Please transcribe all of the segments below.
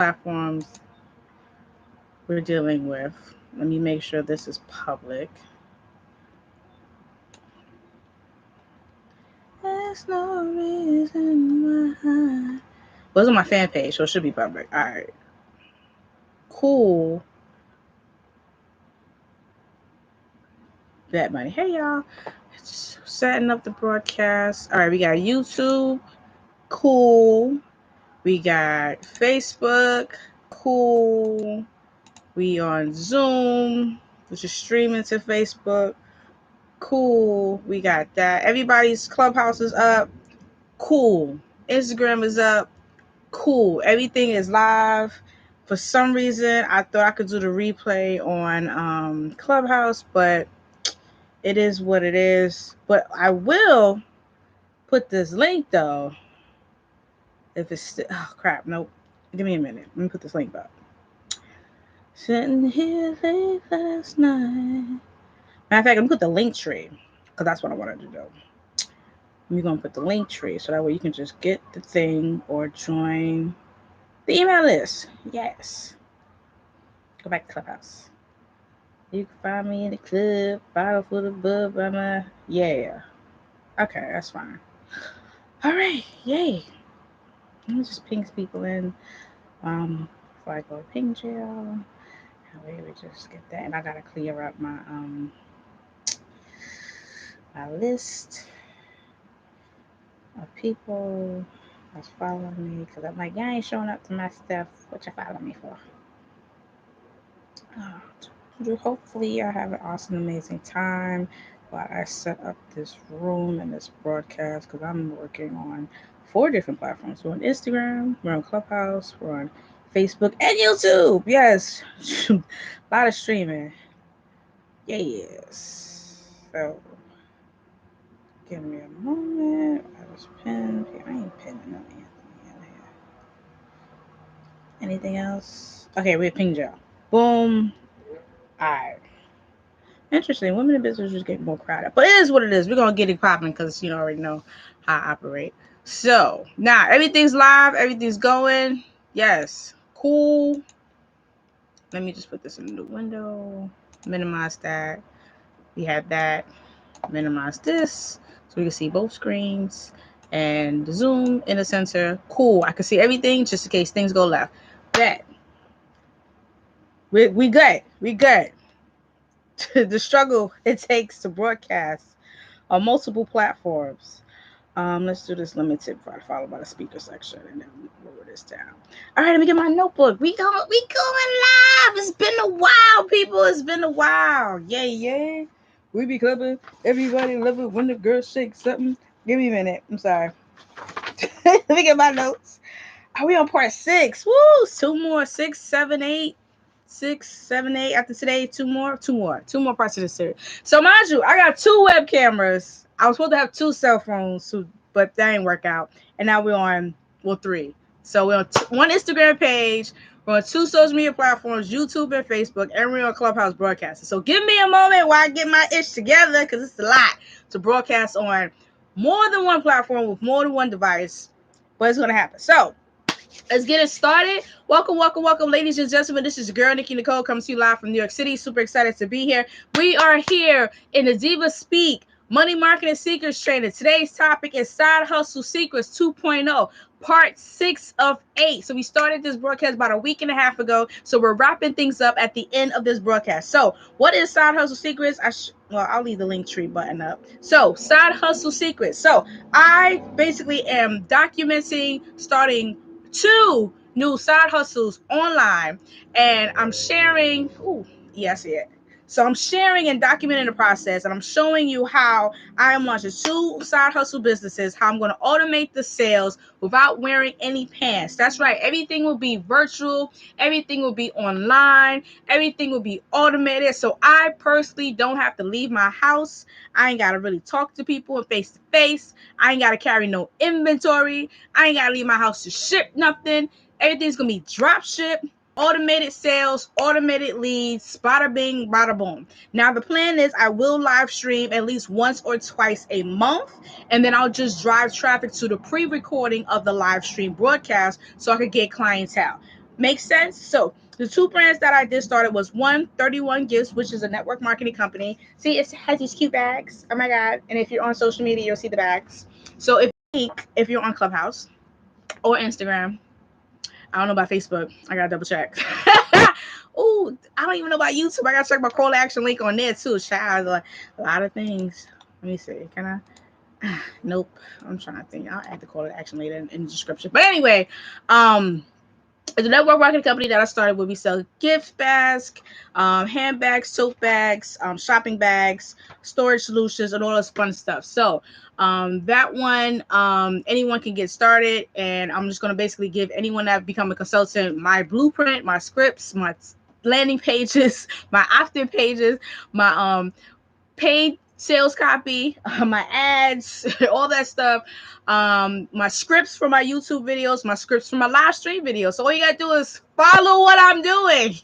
platforms we're dealing with. Let me make sure this is public. There's no reason why. Well, it's on my fan page, so it should be public. All right. Cool. That money. Hey, y'all. Just setting up the broadcast. All right, we got YouTube. Cool. We got Facebook. Cool. We on Zoom, which is streaming to Facebook. Cool. We got that. Everybody's Clubhouse is up. Cool. Instagram is up. Cool. Everything is live. For some reason, I thought I could do the replay on Clubhouse, but it is what it is. But I will put this link though. If it's still, oh crap, nope. Give me a minute. Let me put this link up. Sitting here late last night. Matter of fact, I'm gonna put the link tree because that's what I wanted to do. We're gonna put the link tree so that way you can just get the thing or join the email list. Yes. Go back to Clubhouse. You can find me in the club, bottle full of bub by my yeah. Okay, that's fine. All right, yay. Let me just ping people in. Before I go to ping jail. That way we just get that, and I gotta clear up my list of people that's following me because I'm like, y'all ain't showing up to my stuff. What you following me for? Hopefully, I have an awesome, amazing time while I set up this room and this broadcast because I'm working on 4 different platforms. We're on Instagram, we're on Clubhouse, we're on Facebook, and YouTube. Yes, a lot of streaming. Yes. So, give me a moment. I was pinned. I ain't pinning no Anthony in here. Anything else? Okay, we're ping jail. Boom. Alright. Interesting. Women in business just get more crowded. But it is what it is. We're going to get it popping because you already know how I operate. So, now everything's live. Everything's going. Yes. Cool. Let me just put this in the window. Minimize that. We have that. Minimize this. So we can see both screens. And the Zoom in the center. Cool. I can see everything just in case things go left. Bet. We good. We good. The struggle it takes to broadcast on multiple platforms. Let's do this limited followed by the speaker section and then lower this down. All right, let me get my notebook. We going live. It's been a while, people. It's been a while. Yay. We be clubbing. Everybody love it when the girl shakes something. Give me a minute. I'm sorry. Let me get my notes. Are we on part 6? Woo! 2 more. 6, 7, 8. 6, 7, 8. After today, 2 more parts of the series. So mind you, I got 2 web cameras. I was supposed to have 2 cell phones, but that didn't work out. And now we're on 3. So we're on 1 Instagram page. We're on 2 social media platforms, YouTube and Facebook, and we're on Clubhouse broadcasting. So give me a moment while I get my ish together because it's a lot to broadcast on more than 1 platform with more than 1 device. But it's going to happen. So let's get it started. Welcome, ladies and gentlemen. This is your girl, Nikki Nicole, coming to you live from New York City. Super excited to be here. We are here in the Diva Speak Money Marketing Secrets Training. Today's topic is Side Hustle Secrets 2.0, part 6 of 8. So we started this broadcast about a week and a half ago. So we're wrapping things up at the end of this broadcast. So what is Side Hustle Secrets? I'll leave the link tree button up. So Side Hustle Secrets. So I basically am documenting starting 2 new side hustles online, and I'm sharing. Yes, yeah. So I'm sharing and documenting the process, and I'm showing you how I am launching 2 side hustle businesses, how I'm going to automate the sales without wearing any pants. That's right. Everything will be virtual. Everything will be online. Everything will be automated. So I personally don't have to leave my house. I ain't got to really talk to people face to face. I ain't got to carry no inventory. I ain't got to leave my house to ship nothing. Everything's going to be drop ship. Automated sales, automated leads, bada bing, bada boom. Now, the plan is I will live stream at least once or twice a month, and then I'll just drive traffic to the pre-recording of the live stream broadcast so I could get clientele. Makes sense? So the two brands that I did started was 31 Gifts, which is a network marketing company. See, it has these cute bags. Oh my God. And if you're on social media, you'll see the bags. So if you're on Clubhouse or Instagram, I don't know about Facebook. I gotta double check. Oh, I don't even know about YouTube. I gotta check my call to action link on there too. Child, a lot of things. Let me see. Can I? Nope. I'm trying to think. I'll add the call to action later in the description. But anyway, the network marketing company that I started with, we sell gift bags, handbags, tote bags, shopping bags, storage solutions, and all this fun stuff. So that one, anyone can get started, and I'm just going to basically give anyone that become a consultant my blueprint, my scripts, my landing pages, my opt-in pages, my paid sales copy, my ads, all that stuff, my scripts for my YouTube videos, my scripts for my live stream videos. So all you gotta do is follow what I'm doing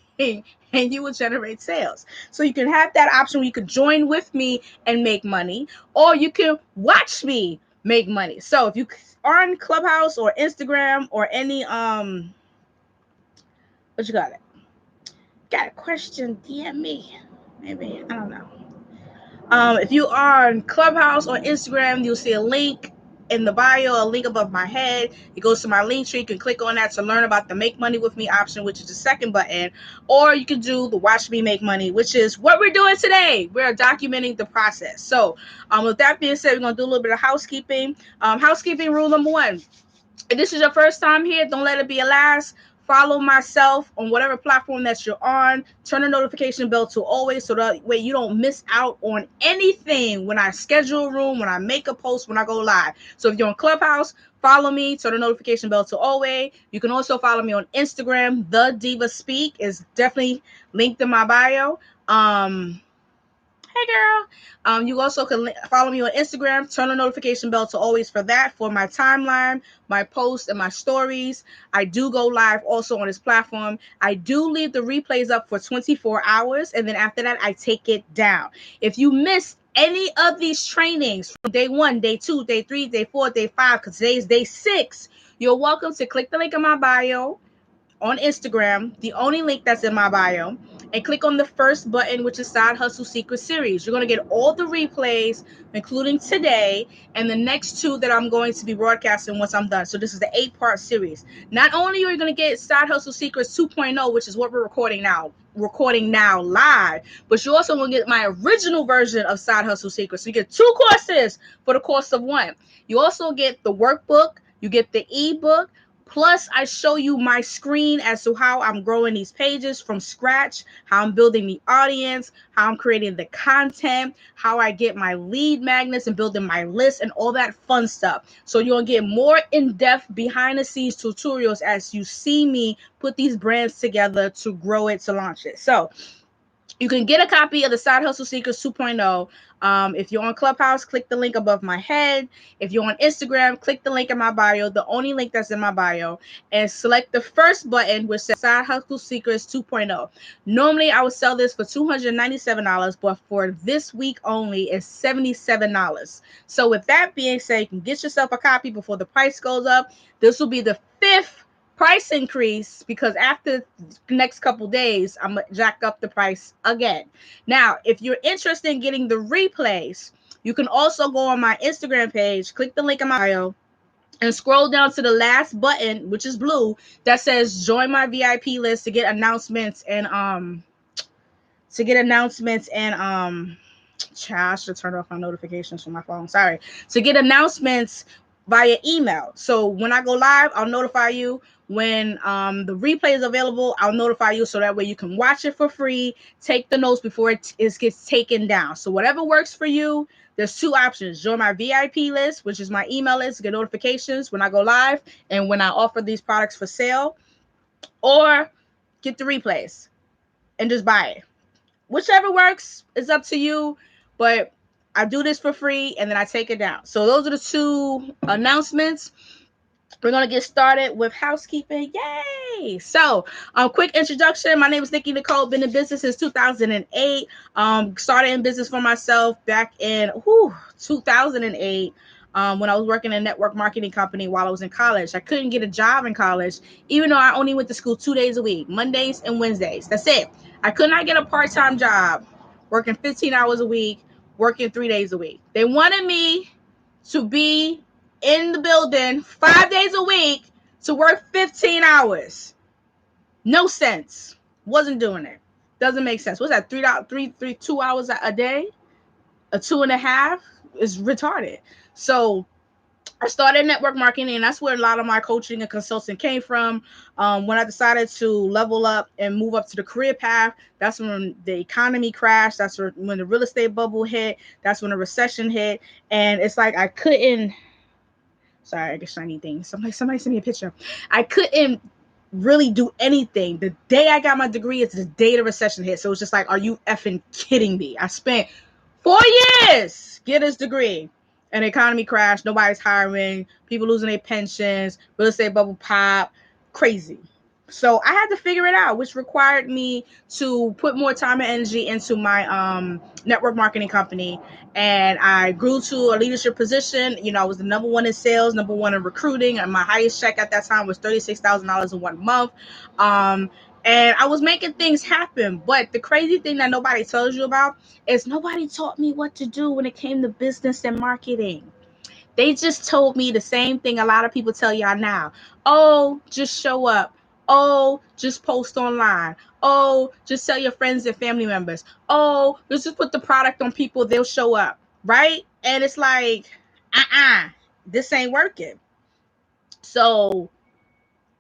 and you will generate sales. So you can have that option where you can join with me and make money, or you can watch me make money. So if you are on Clubhouse or Instagram or any what you got it? Got a question, DM me. Maybe, I don't know. If you are on Clubhouse or Instagram, you'll see a link in the bio, a link above my head. It goes to my link tree. You can click on that to learn about the Make Money With Me option, which is the second button. Or you can do the Watch Me Make Money, which is what we're doing today. We're documenting the process. So with that being said, we're going to do a little bit of housekeeping. Housekeeping rule number 1. If this is your first time here, don't let it be a last. Follow myself on whatever platform that you're on. Turn the notification bell to always, so that way you don't miss out on anything when I schedule a room, when I make a post, when I go live. So if you're on Clubhouse, follow me. Turn the notification bell to always. You can also follow me on Instagram. The Diva Speak is definitely linked in my bio. Hey girl. You also can follow me on Instagram. Turn the notification bell to always for that, for my timeline, my posts, and my stories. I do go live also on this platform. I do leave the replays up for 24 hours, and then after that, I take it down. If you missed any of these trainings from day 1, day 2, day 3, day 4, day 5, because today is day 6, you're welcome to click the link in my bio on Instagram, the only link that's in my bio, and click on the first button, which is Side Hustle Secret Series. You're going to get all the replays, including today and the next 2 that I'm going to be broadcasting once I'm done. So this is the 8-part series. Not only are you going to get Side Hustle Secrets 2.0, which is what we're recording now live, but you also will get my original version of Side Hustle Secrets. So you get 2 courses for the cost of 1. You also get the workbook, you get the ebook. Plus, I show you my screen as to how I'm growing these pages from scratch, how I'm building the audience, how I'm creating the content, how I get my lead magnets and building my list and all that fun stuff. So you'll get more in-depth behind-the-scenes tutorials as you see me put these brands together to grow it, to launch it. So you can get a copy of the Side Hustle Secrets 2.0. If you're on Clubhouse, click the link above my head. If you're on Instagram, click the link in my bio, the only link that's in my bio, and select the first button, which says Side Hustle Secrets 2.0. Normally, I would sell this for $297, but for this week only, it's $77. So with that being said, you can get yourself a copy before the price goes up. This will be the 5th price increase, because after the next couple days, I'm gonna jack up the price again. Now, if you're interested in getting the replays, you can also go on my Instagram page, click the link in my bio, and scroll down to the last button, which is blue, that says join my VIP list to get announcements and I should turn off my notifications from my phone. Sorry. To get announcements via email. So when I go live, I'll notify you. When the replay is available, I'll notify you, so that way you can watch it for free, take the notes before it gets taken down. So whatever works for you, there's 2 options. Join my VIP list, which is my email list, get notifications when I go live and when I offer these products for sale, or get the replays and just buy it. Whichever works is up to you, but I do this for free and then I take it down. So those are the 2 announcements. We're going to get started with housekeeping. Yay! So, quick introduction. My name is Nikki Nicole. Been in business since 2008. Started in business for myself back in 2008. when I was working in a network marketing company while I was in college. I couldn't get a job in college, even though I only went to school 2 days a week, Mondays and Wednesdays. That's it. I could not get a part-time job working 15 hours a week, working 3 days a week. They wanted me to be in the building 5 days a week to work 15 hours. No sense. Wasn't doing it. Doesn't make sense. What's that? 2 hours a day? A 2.5 is retarded. So I started network marketing, and that's where a lot of my coaching and consulting came from. When I decided to level up and move up to the career path, that's when the economy crashed. That's when the real estate bubble hit. That's when the recession hit. And it's like I couldn't. Sorry, I get shiny things. Somebody send me a picture. I couldn't really do anything. The day I got my degree is the day the recession hit. So it's just like, are you effing kidding me? I spent 4 years get this degree, and the economy crashed. Nobody's hiring. People losing their pensions. Real estate bubble pop. Crazy. So I had to figure it out, which required me to put more time and energy into my network marketing company. And I grew to a leadership position. I was the number one in sales, number one in recruiting, and my highest check at that time was $36,000 in 1 month. And I was making things happen. But the crazy thing that nobody tells you about is nobody taught me what to do when it came to business and marketing. They just told me the same thing a lot of people tell y'all now. Oh, just show up. Oh, just post online. Oh, just tell your friends and family members. Oh, let's just put the product on people, they'll show up. Right? And it's like, this ain't working. So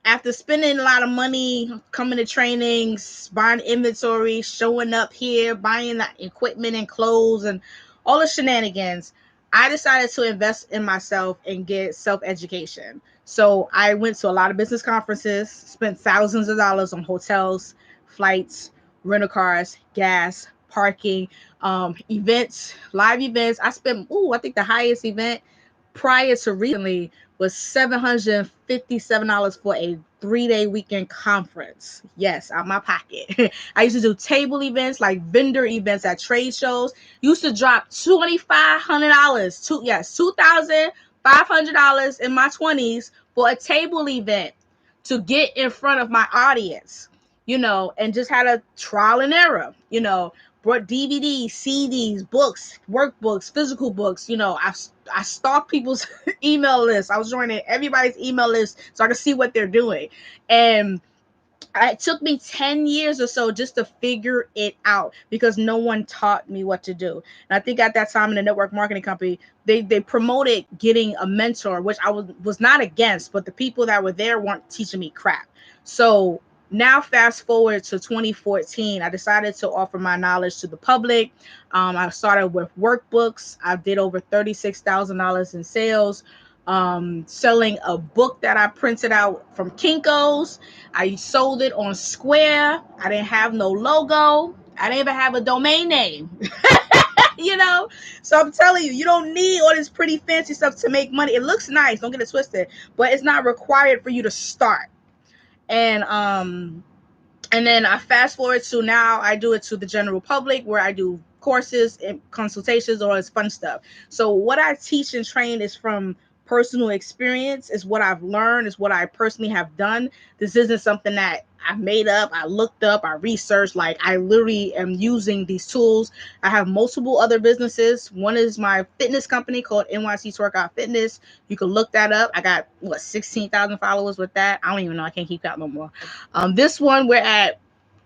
after spending a lot of money, coming to trainings, buying inventory, showing up here, buying the equipment and clothes and all the shenanigans, I decided to invest in myself and get self-education. So I went to a lot of business conferences, spent thousands of dollars on hotels, flights, rental cars, gas, parking, events, live events. I spent, I think the highest event prior to recently was $757 for a 3-day weekend conference. Yes, out my pocket. I used to do table events, like vendor events at trade shows. Used to drop $2,500. $2,500 in my 20s for a table event to get in front of my audience, and just had a trial and error, brought DVDs, CDs, books, workbooks, physical books. I stalked people's email lists. I was joining everybody's email list so I could see what they're doing. And it took me 10 years or so just to figure it out because no one taught me what to do. And I think at that time in the network marketing company, they promoted getting a mentor, which I was not against, but the people that were there weren't teaching me crap. So now fast forward to 2014, I decided to offer my knowledge to the public. I started with workbooks. I did over $36,000 in sales, selling a book that I printed out from Kinko's. I sold it on Square. I didn't have no logo. I didn't even have a domain name. So I'm telling you, you don't need all this pretty fancy stuff to make money. It looks nice, don't get it twisted, but it's not required for you to start. And then I fast forward to now I do it to the general public where I do courses and consultations, or it's fun stuff. So what I teach and train is from personal experience, is what I've learned, is what I personally have done. This isn't something that I made up, I looked up, I researched. Like, I literally am using these tools. I have multiple other businesses. One is my fitness company called NYC Workout Fitness. You can look that up. I got 16,000 followers with that. I don't even know, I can't keep count no more. This one, we're at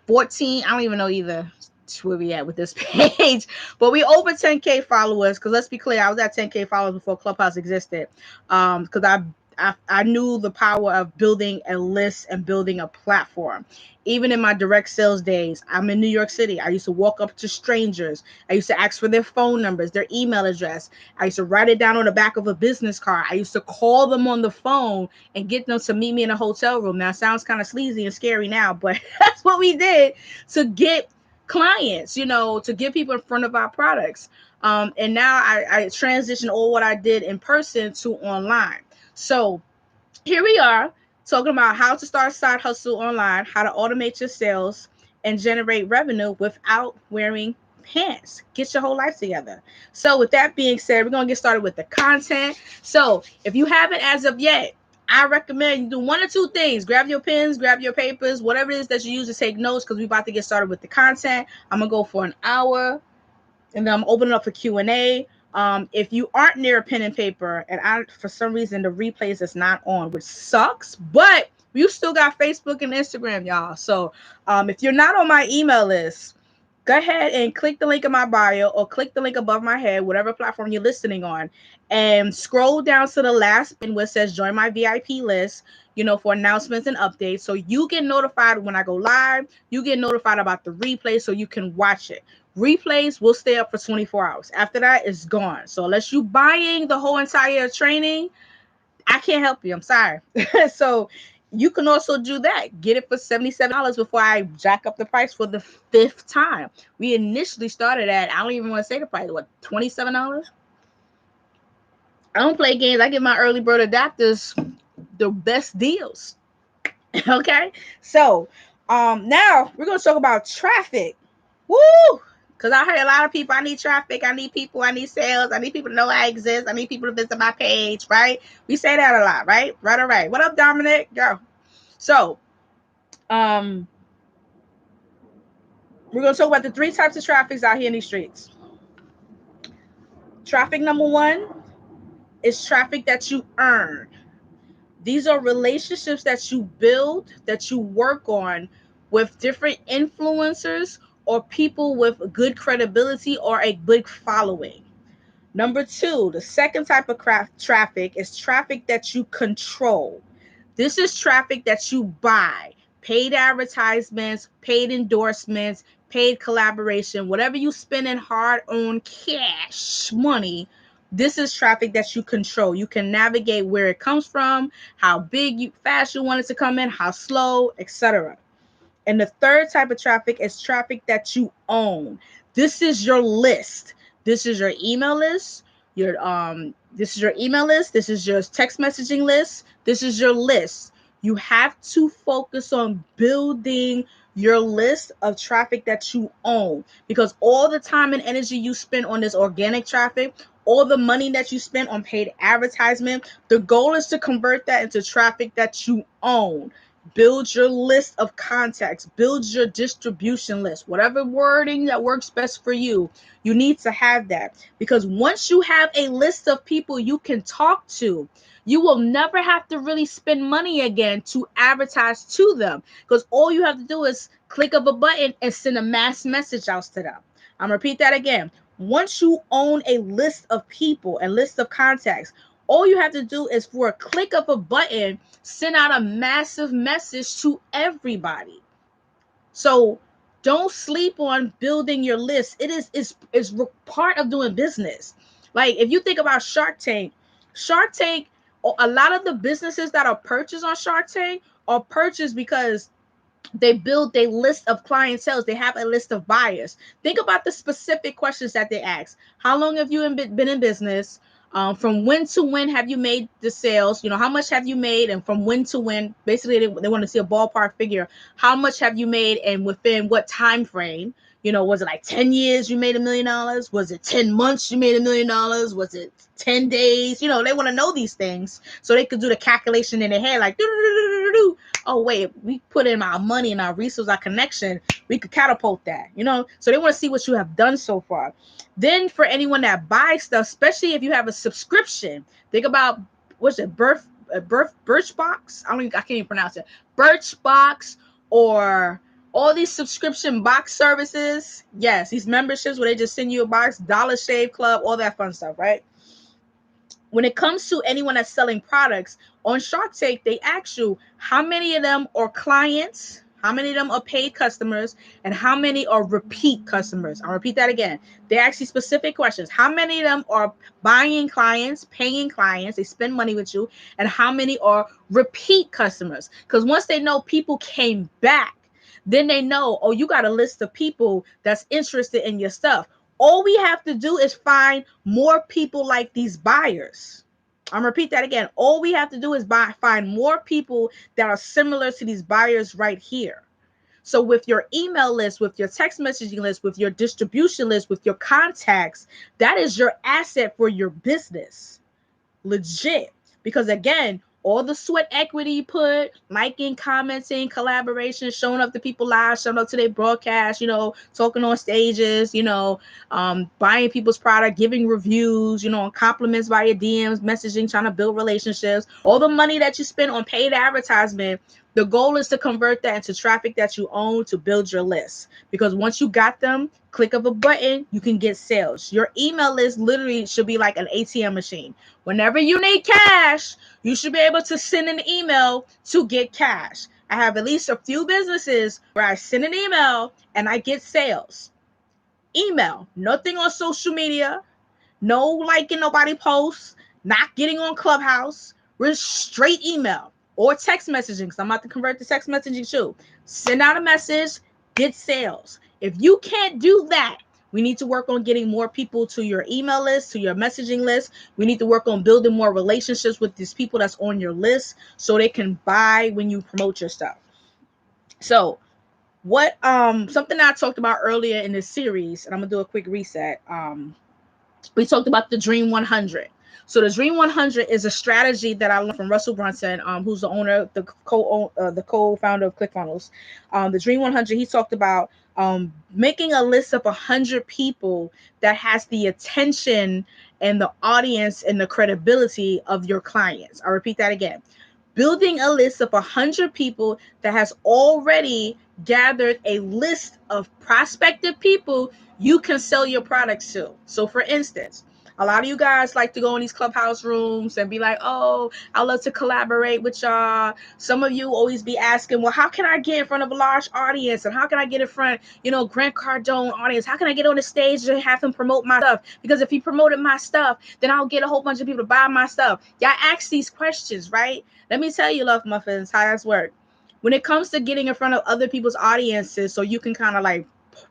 14. I don't even know either where we at with this page, but we over 10K followers. Because let's be clear, I was at 10K followers before Clubhouse existed. Because I knew the power of building a list and building a platform. Even in my direct sales days, I'm in New York City. I used to walk up to strangers. I used to ask for their phone numbers, their email address. I used to write it down on the back of a business card. I used to call them on the phone and get them to meet me in a hotel room. Now, it sounds kind of sleazy and scary now, but that's what we did to get clients, to get people in front of our products. And now I transition all what I did in person to online. So here we are talking about how to start a side hustle online, how to automate your sales and generate revenue without wearing pants. Get your whole life together. So with that being said, we're going to get started with the content. So if you haven't as of yet, I recommend you do one or two things. Grab your pens, grab your papers, whatever it is that you use to take notes, because we're about to get started with the content. I'm going to go for an hour, and then I'm opening up for Q&A. If you aren't near a pen and paper, and for some reason the replays is not on, which sucks, but you still got Facebook and Instagram, y'all. So if you're not on my email list, go ahead and click the link in my bio or click the link above my head, whatever platform you're listening on, and scroll down to the last bin where it says join my VIP list, for announcements and updates. So you get notified when I go live. You get notified about the replay so you can watch it. Replays will stay up for 24 hours. After that, it's gone. So unless you're buying the whole entire training, I can't help you. I'm sorry. So you can also do that. Get it for $77 before I jack up the price for the 5th time. We initially started at, I don't even want to say the price, what, $27? I don't play games. I give my early bird adapters the best deals. Okay? So now we're going to talk about traffic. Woo! Because I heard a lot of people, I need traffic, I need people, I need sales, I need people to know I exist, I need people to visit my page, right? We say that a lot, right? Right, all right. What up, Dominic? Go. So, we're going to talk about the 3 types of traffics out here in these streets. Traffic number 1 is traffic that you earn. These are relationships that you build, that you work on with different influencers or people with good credibility or a big following. Number 2, the second type of traffic is traffic that you control. This is traffic that you buy. Paid advertisements, paid endorsements, paid collaboration, whatever you spend in hard-earned cash money, this is traffic that you control. You can navigate where it comes from, how big, fast you want it to come in, how slow, etc. And the third type of traffic is traffic that you own. This is your list. This is your email list. This is your email list. This is your text messaging list. This is your list. You have to focus on building your list of traffic that you own, because all the time and energy you spend on this organic traffic, all the money that you spend on paid advertisement, the goal is to convert that into traffic that you own. Build your list of contacts. Build your distribution list. Whatever wording that works best for you, you need to have that. Because once you have a list of people you can talk to, you will never have to really spend money again to advertise to them. Because all you have to do is click of a button and send a mass message out to them. I'm going to repeat that again. Once you own a list of people and list of contacts, all you have to do is, for a click of a button, send out a massive message to everybody. So don't sleep on building your list. It is part of doing business. Like if you think about Shark Tank, a lot of the businesses that are purchased on Shark Tank are purchased because they build a list of clientele. They have a list of buyers. Think about the specific questions that they ask. How long have you been in business? From when to when have you made the sales? How much have you made, and from when to when? Basically, they want to see a ballpark figure. How much have you made, and within what time frame? Was it like 10 years you made $1 million? Was it 10 months you made $1 million? Was it 10 days? They want to know these things so they could do the calculation in their head, like, oh, wait, we put in our money and our resource, our connection, we could catapult that, So they want to see what you have done so far. Then for anyone that buys stuff, especially if you have a subscription, think about, what's it, Birchbox? I can't even pronounce it. Birchbox, or all these subscription box services. Yes, these memberships where they just send you a box, Dollar Shave Club, all that fun stuff, right? When it comes to anyone that's selling products on Shark Tank, they ask you how many of them are clients, how many of them are paid customers, and how many are repeat customers. I'll repeat that again. They ask you specific questions. How many of them are buying clients, paying clients, they spend money with you, and how many are repeat customers? Because once they know people came back, then they know, oh, you got a list of people that's interested in your stuff. All we have to do is find more people like these buyers. I'm going to repeat that again. All we have to do is find more people that are similar to these buyers right here. So with your email list, with your text messaging list, with your distribution list, with your contacts, that is your asset for your business. Legit. Because again, all the sweat equity you put, liking, commenting, collaboration, showing up to people live, showing up to their broadcast, talking on stages, buying people's product, giving reviews, compliments via DMs, messaging, trying to build relationships, all the money that you spend on paid advertisement. The goal is to convert that into traffic that you own to build your list. Because once you got them, click of a button, you can get sales. Your email list literally should be like an ATM machine. Whenever you need cash, you should be able to send an email to get cash. I have at least a few businesses where I send an email and I get sales. Email, nothing on social media, no liking nobody posts, not getting on Clubhouse. We're straight email or text messaging, because I'm about to convert to text messaging too. Send out a message, get sales. If you can't do that, we need to work on getting more people to your email list, to your messaging list. We need to work on building more relationships with these people that's on your list so they can buy when you promote your stuff. So what something I talked about earlier in this series, and I'm gonna do a quick reset. We talked about the Dream 100. So the Dream 100 is a strategy that I learned from Russell Brunson, who's the owner, the co-founder of ClickFunnels. The Dream 100, he talked about making a list of 100 people that has the attention and the audience and the credibility of your clients. I repeat that again. Building a list of 100 people that has already gathered a list of prospective people you can sell your products to. So for instance, a lot of you guys like to go in these clubhouse rooms and be like, oh, I love to collaborate with y'all. Some of you always be asking, well, how can I get in front of a large audience? And how can I get in front, Grant Cardone audience? How can I get on the stage and have him promote my stuff? Because if he promoted my stuff, then I'll get a whole bunch of people to buy my stuff. Y'all ask these questions, right? Let me tell you, love muffins, how that's work. When it comes to getting in front of other people's audiences so you can kind of like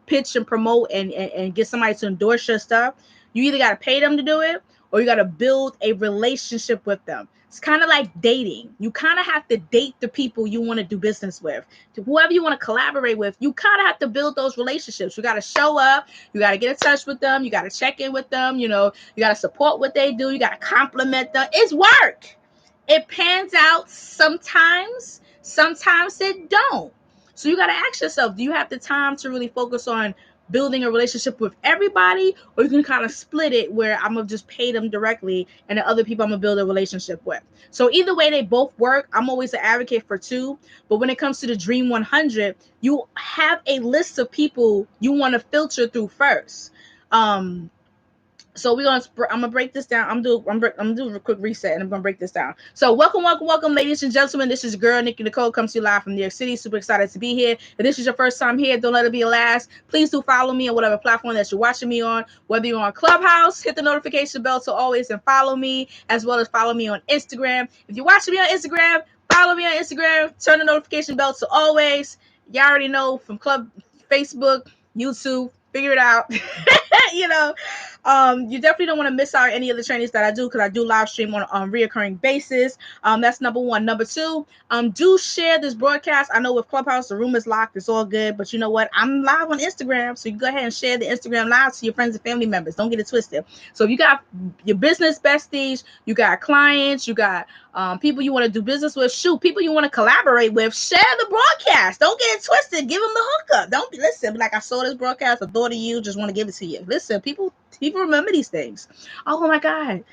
pitch and promote and get somebody to endorse your stuff, you either got to pay them to do it or you got to build a relationship with them. It's kind of like dating. You kind of have to date the people you want to do business with. To whoever you want to collaborate with, you kind of have to build those relationships. You got to show up. You got to get in touch with them. You got to check in with them. You got to support what they do. You got to compliment them. It's work. It pans out sometimes. Sometimes it don't. So you got to ask yourself, do you have the time to really focus on building a relationship with everybody, or you can kind of split it where I'm going to just pay them directly and the other people I'm going to build a relationship with. So either way, they both work. I'm always an advocate for two. But when it comes to the Dream 100, you have a list of people you want to filter through first. So I'm gonna break this down. I'm gonna do a quick reset, and I'm gonna break this down. So welcome, ladies and gentlemen. This is your girl Nikki Nicole, comes to you live from New York City. Super excited to be here. If this is your first time here, don't let it be a last. Please do follow me on whatever platform that you're watching me on. Whether you're on Clubhouse, hit the notification bell to always and follow me, as well as follow me on Instagram. If you're watching me on Instagram, follow me on Instagram. Turn the notification bell to always. Y'all already know from Facebook, YouTube. Figure it out. You definitely don't want to miss out any of the trainings that I do, because I do live stream on a reoccurring basis. That's number one. Number two, do share this broadcast. I know with Clubhouse, the room is locked. It's all good. But you know what? I'm live on Instagram. So you go ahead and share the Instagram live to your friends and family members. Don't get it twisted. So if you got your business besties, you got clients, you got people you want to do business with, people you want to collaborate with, share the broadcast. Don't get it twisted. Give them the hookup. Don't listen like, I saw this broadcast, I thought of you, just want to give it to you. Listen, people remember these things. Oh my God,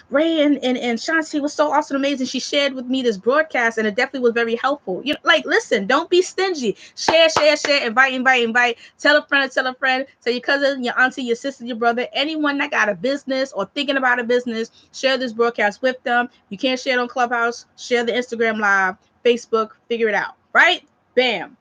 Ray and Shanti was so awesome, amazing. She shared with me this broadcast, and it definitely was very helpful. Listen, don't be stingy. Share, invite. Tell a friend, tell your cousin, your auntie, your sister, your brother, anyone that got a business or thinking about a business. Share this broadcast with them. You can't share it on Clubhouse. Share the Instagram live, Facebook. Figure it out. Right? Bam.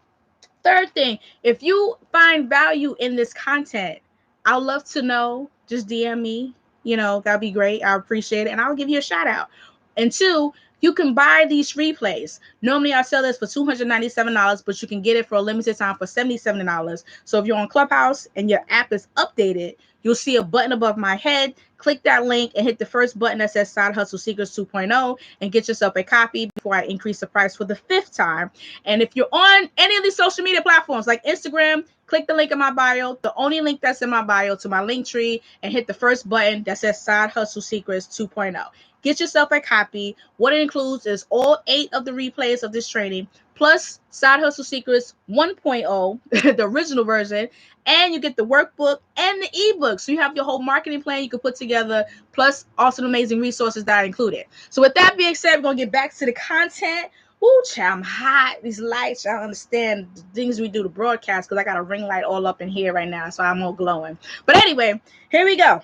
Third thing, if you find value in this content, I'd love to know. Just DM me. That'd be great. I appreciate it. And I'll give you a shout out. And two, You can buy these replays. Normally I sell this for $297, but you can get it for a limited time for $77. So if you're on Clubhouse and your app is updated, you'll see a button above my head. Click that link and hit the first button that says Side Hustle Secrets 2.0 and get yourself a copy before I increase the price for the 5th time. And if you're on any of these social media platforms like Instagram, click the link in my bio, the only link that's in my bio, to my link tree, and hit the first button that says Side Hustle Secrets 2.0. Get yourself a copy. What it includes is all 8 of the replays of this training, plus Side Hustle Secrets 1.0, the original version, and you get the workbook and the ebook. So you have your whole marketing plan you can put together, plus also the amazing resources that I included. So with that being said, we're going to get back to the content. Ooh, child, I'm hot. These lights, I don't understand the things we do to broadcast because I got a ring light all up in here right now, so I'm all glowing. But anyway, here we go.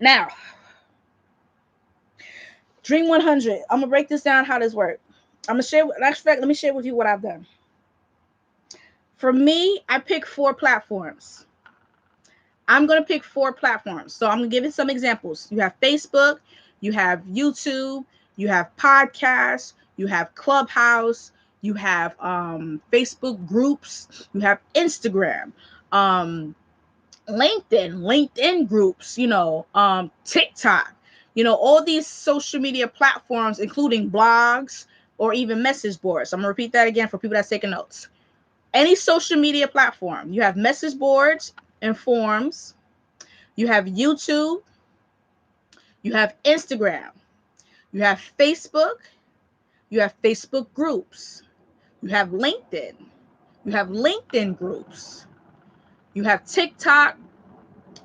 Now, Dream 100. I'm going to break this down how this works. Let me share with you what I've done. For me, I pick 4 platforms. I'm going to pick 4 platforms. So I'm going to give you some examples. You have Facebook, you have YouTube, you have podcasts, you have Clubhouse, you have Facebook groups, you have Instagram, LinkedIn groups, TikTok, all these social media platforms, including blogs or even message boards. I'm going to repeat that again for people that's taking notes. Any social media platform, you have message boards and forums, you have YouTube, you have Instagram, you have Facebook, you have Facebook groups, you have LinkedIn, you have LinkedIn groups, you have TikTok,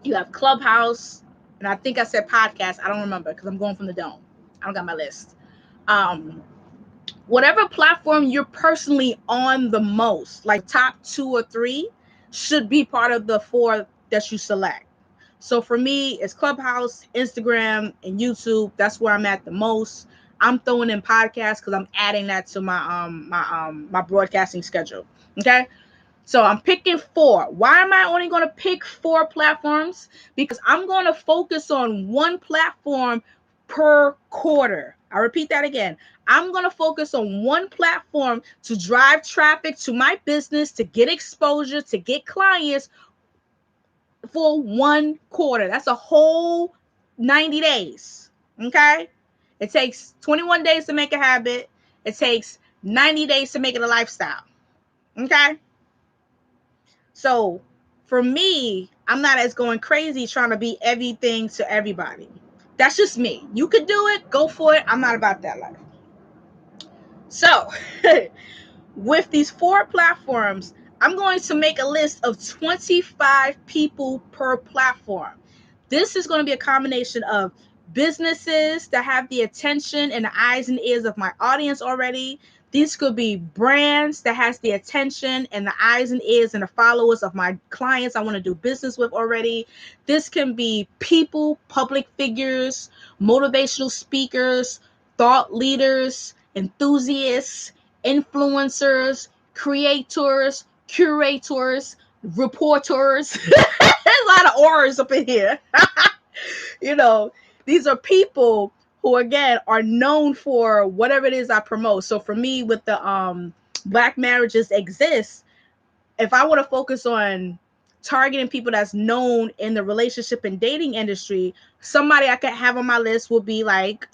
you have Clubhouse, and I think I said podcast. I don't remember because I'm going from the dome. I don't got my list. Whatever platform you're personally on the most, like top 2 or 3, should be part of the 4 that you select. So for me, it's Clubhouse, Instagram, and YouTube. That's where I'm at the most. I'm throwing in podcasts because I'm adding that to my broadcasting schedule. Okay. So I'm picking 4. Why am I only going to pick 4 platforms? Because I'm going to focus on one platform per quarter. I repeat that again. I'm going to focus on one platform to drive traffic to my business, to get exposure, to get clients for 1 quarter. That's a whole 90 days. Okay? It takes 21 days to make a habit. It takes 90 days to make it a lifestyle. Okay? So for me, I'm not as going crazy trying to be everything to everybody. That's just me. You could do it. Go for it. I'm not about that life. So with these 4 platforms, I'm going to make a list of 25 people per platform. This is going to be a combination of businesses that have the attention and the eyes and ears of my audience already. These could be brands that has the attention and the eyes and ears and the followers of my clients I want to do business with already. This can be people, public figures, motivational speakers, thought leaders, enthusiasts, influencers, creators, curators, reporters. There's a lot of auras up in here. These are people who, again, are known for whatever it is I promote. So for me, with the Black Marriages Exist, if I want to focus on targeting people that's known in the relationship and dating industry, somebody I could have on my list would be like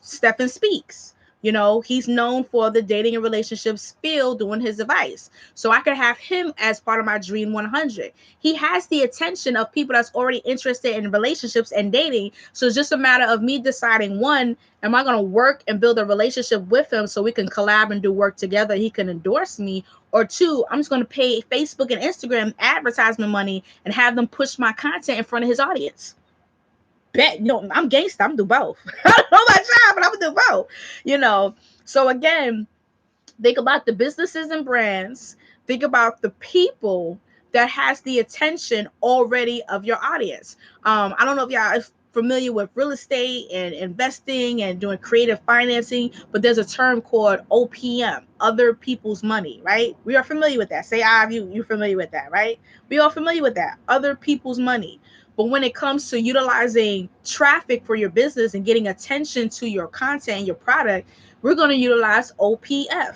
Stephen Speaks. He's known for the dating and relationships field, doing his advice. So I could have him as part of my Dream 100. He has the attention of people that's already interested in relationships and dating. So it's just a matter of me deciding, 1, am I going to work and build a relationship with him so we can collab and do work together? He can endorse me. Or 2, I'm just going to pay Facebook and Instagram advertisement money and have them push my content in front of his audience. Bet, I'm gangsta. I'm gonna do both. I don't know my job, but I'm gonna do both. So again, think about the businesses and brands. Think about the people that has the attention already of your audience. I don't know if y'all are familiar with real estate and investing and doing creative financing, but there's a term called OPM, other people's money, right? We are familiar with that. Say you're familiar with that, right? We are familiar with that, other people's money. But when it comes to utilizing traffic for your business and getting attention to your content and your product, we're going to utilize OPF,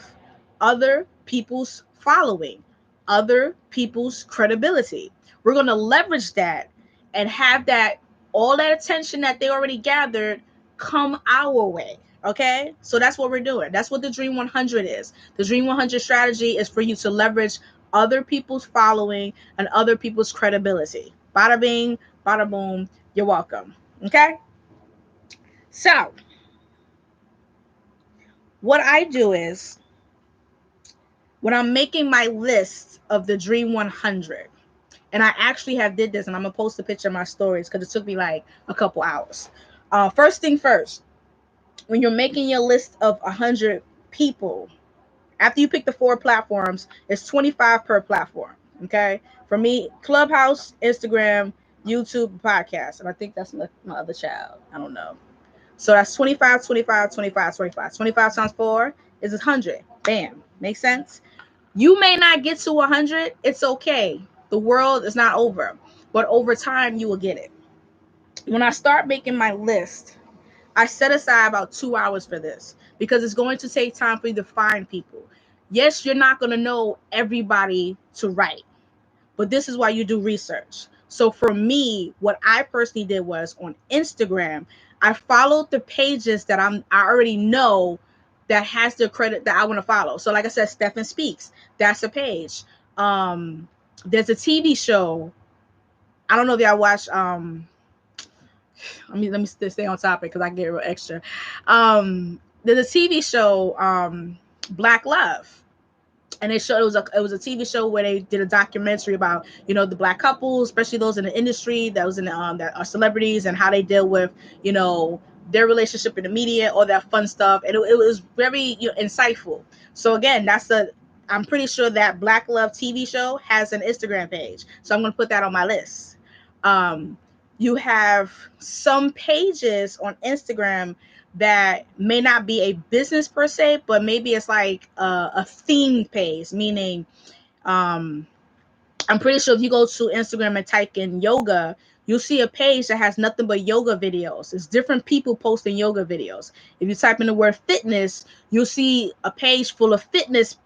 other people's following, other people's credibility. We're going to leverage that and have that, all that attention that they already gathered, come our way. Okay, so that's what we're doing. That's what the Dream 100 is. The Dream 100 strategy is for you to leverage other people's following and other people's credibility. Bada bing, bada boom, you're welcome. Okay, so what I do is, when I'm making my list of the Dream 100, and I actually have did this, and I'm gonna post a picture of my stories because it took me like a couple hours. First thing first, when you're making your list of 100 people, after you pick the 4 platforms, it's 25 per platform. Okay, for me, Clubhouse, Instagram, YouTube, podcast, and I think that's my other child. I don't know. So that's 25, 25, 25, 25. 25 times 4 is 100. Bam. Makes sense? You may not get to 100. It's okay. The world is not over. But over time, you will get it. When I start making my list, I set aside about 2 hours for this because it's going to take time for you to find people. Yes, you're not going to know everybody to write, but this is why you do research. So for me, what I personally did was, on Instagram, I followed the pages that I already know that has the credit that I want to follow. So like I said, Stephen Speaks, that's a page. There's a TV show. I don't know if y'all watch. Let me stay on topic because I get real extra. There's a TV show, Black Love. And it was a TV show where they did a documentary about, the Black couples, especially those in the industry that was in that are celebrities, and how they deal with, their relationship in the media, all that fun stuff. And it was very insightful. So again, I'm pretty sure that Black Love TV show has an Instagram page. So I'm going to put that on my list. You have some pages on Instagram that may not be a business per se, but maybe it's like a theme page, meaning I'm pretty sure if you go to Instagram and type in yoga, you'll see a page that has nothing but yoga videos. It's different people posting yoga videos. If you type in the word fitness, you'll see a page full of fitness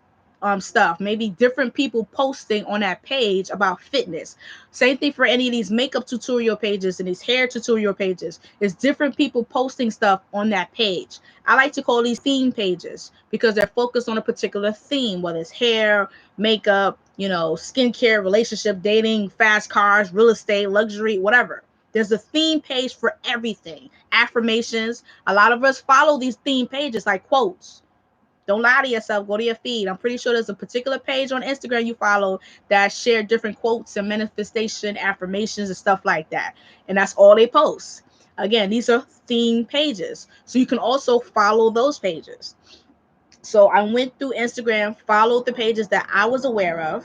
stuff, maybe different people posting on that page about fitness. Same thing for any of these makeup tutorial pages and these hair tutorial pages. It's different people posting stuff on that page. I like to call these theme pages because they're focused on a particular theme, whether it's hair, makeup, skincare, relationship, dating, fast cars, real estate, luxury, whatever. There's a theme page for everything. Affirmations. A lot of us follow these theme pages like quotes. Don't lie to yourself. Go to your feed. I'm pretty sure there's a particular page on Instagram you follow that share different quotes and manifestation affirmations and stuff like that. And that's all they post. Again, these are theme pages. So you can also follow those pages. So I went through Instagram, followed the pages that I was aware of.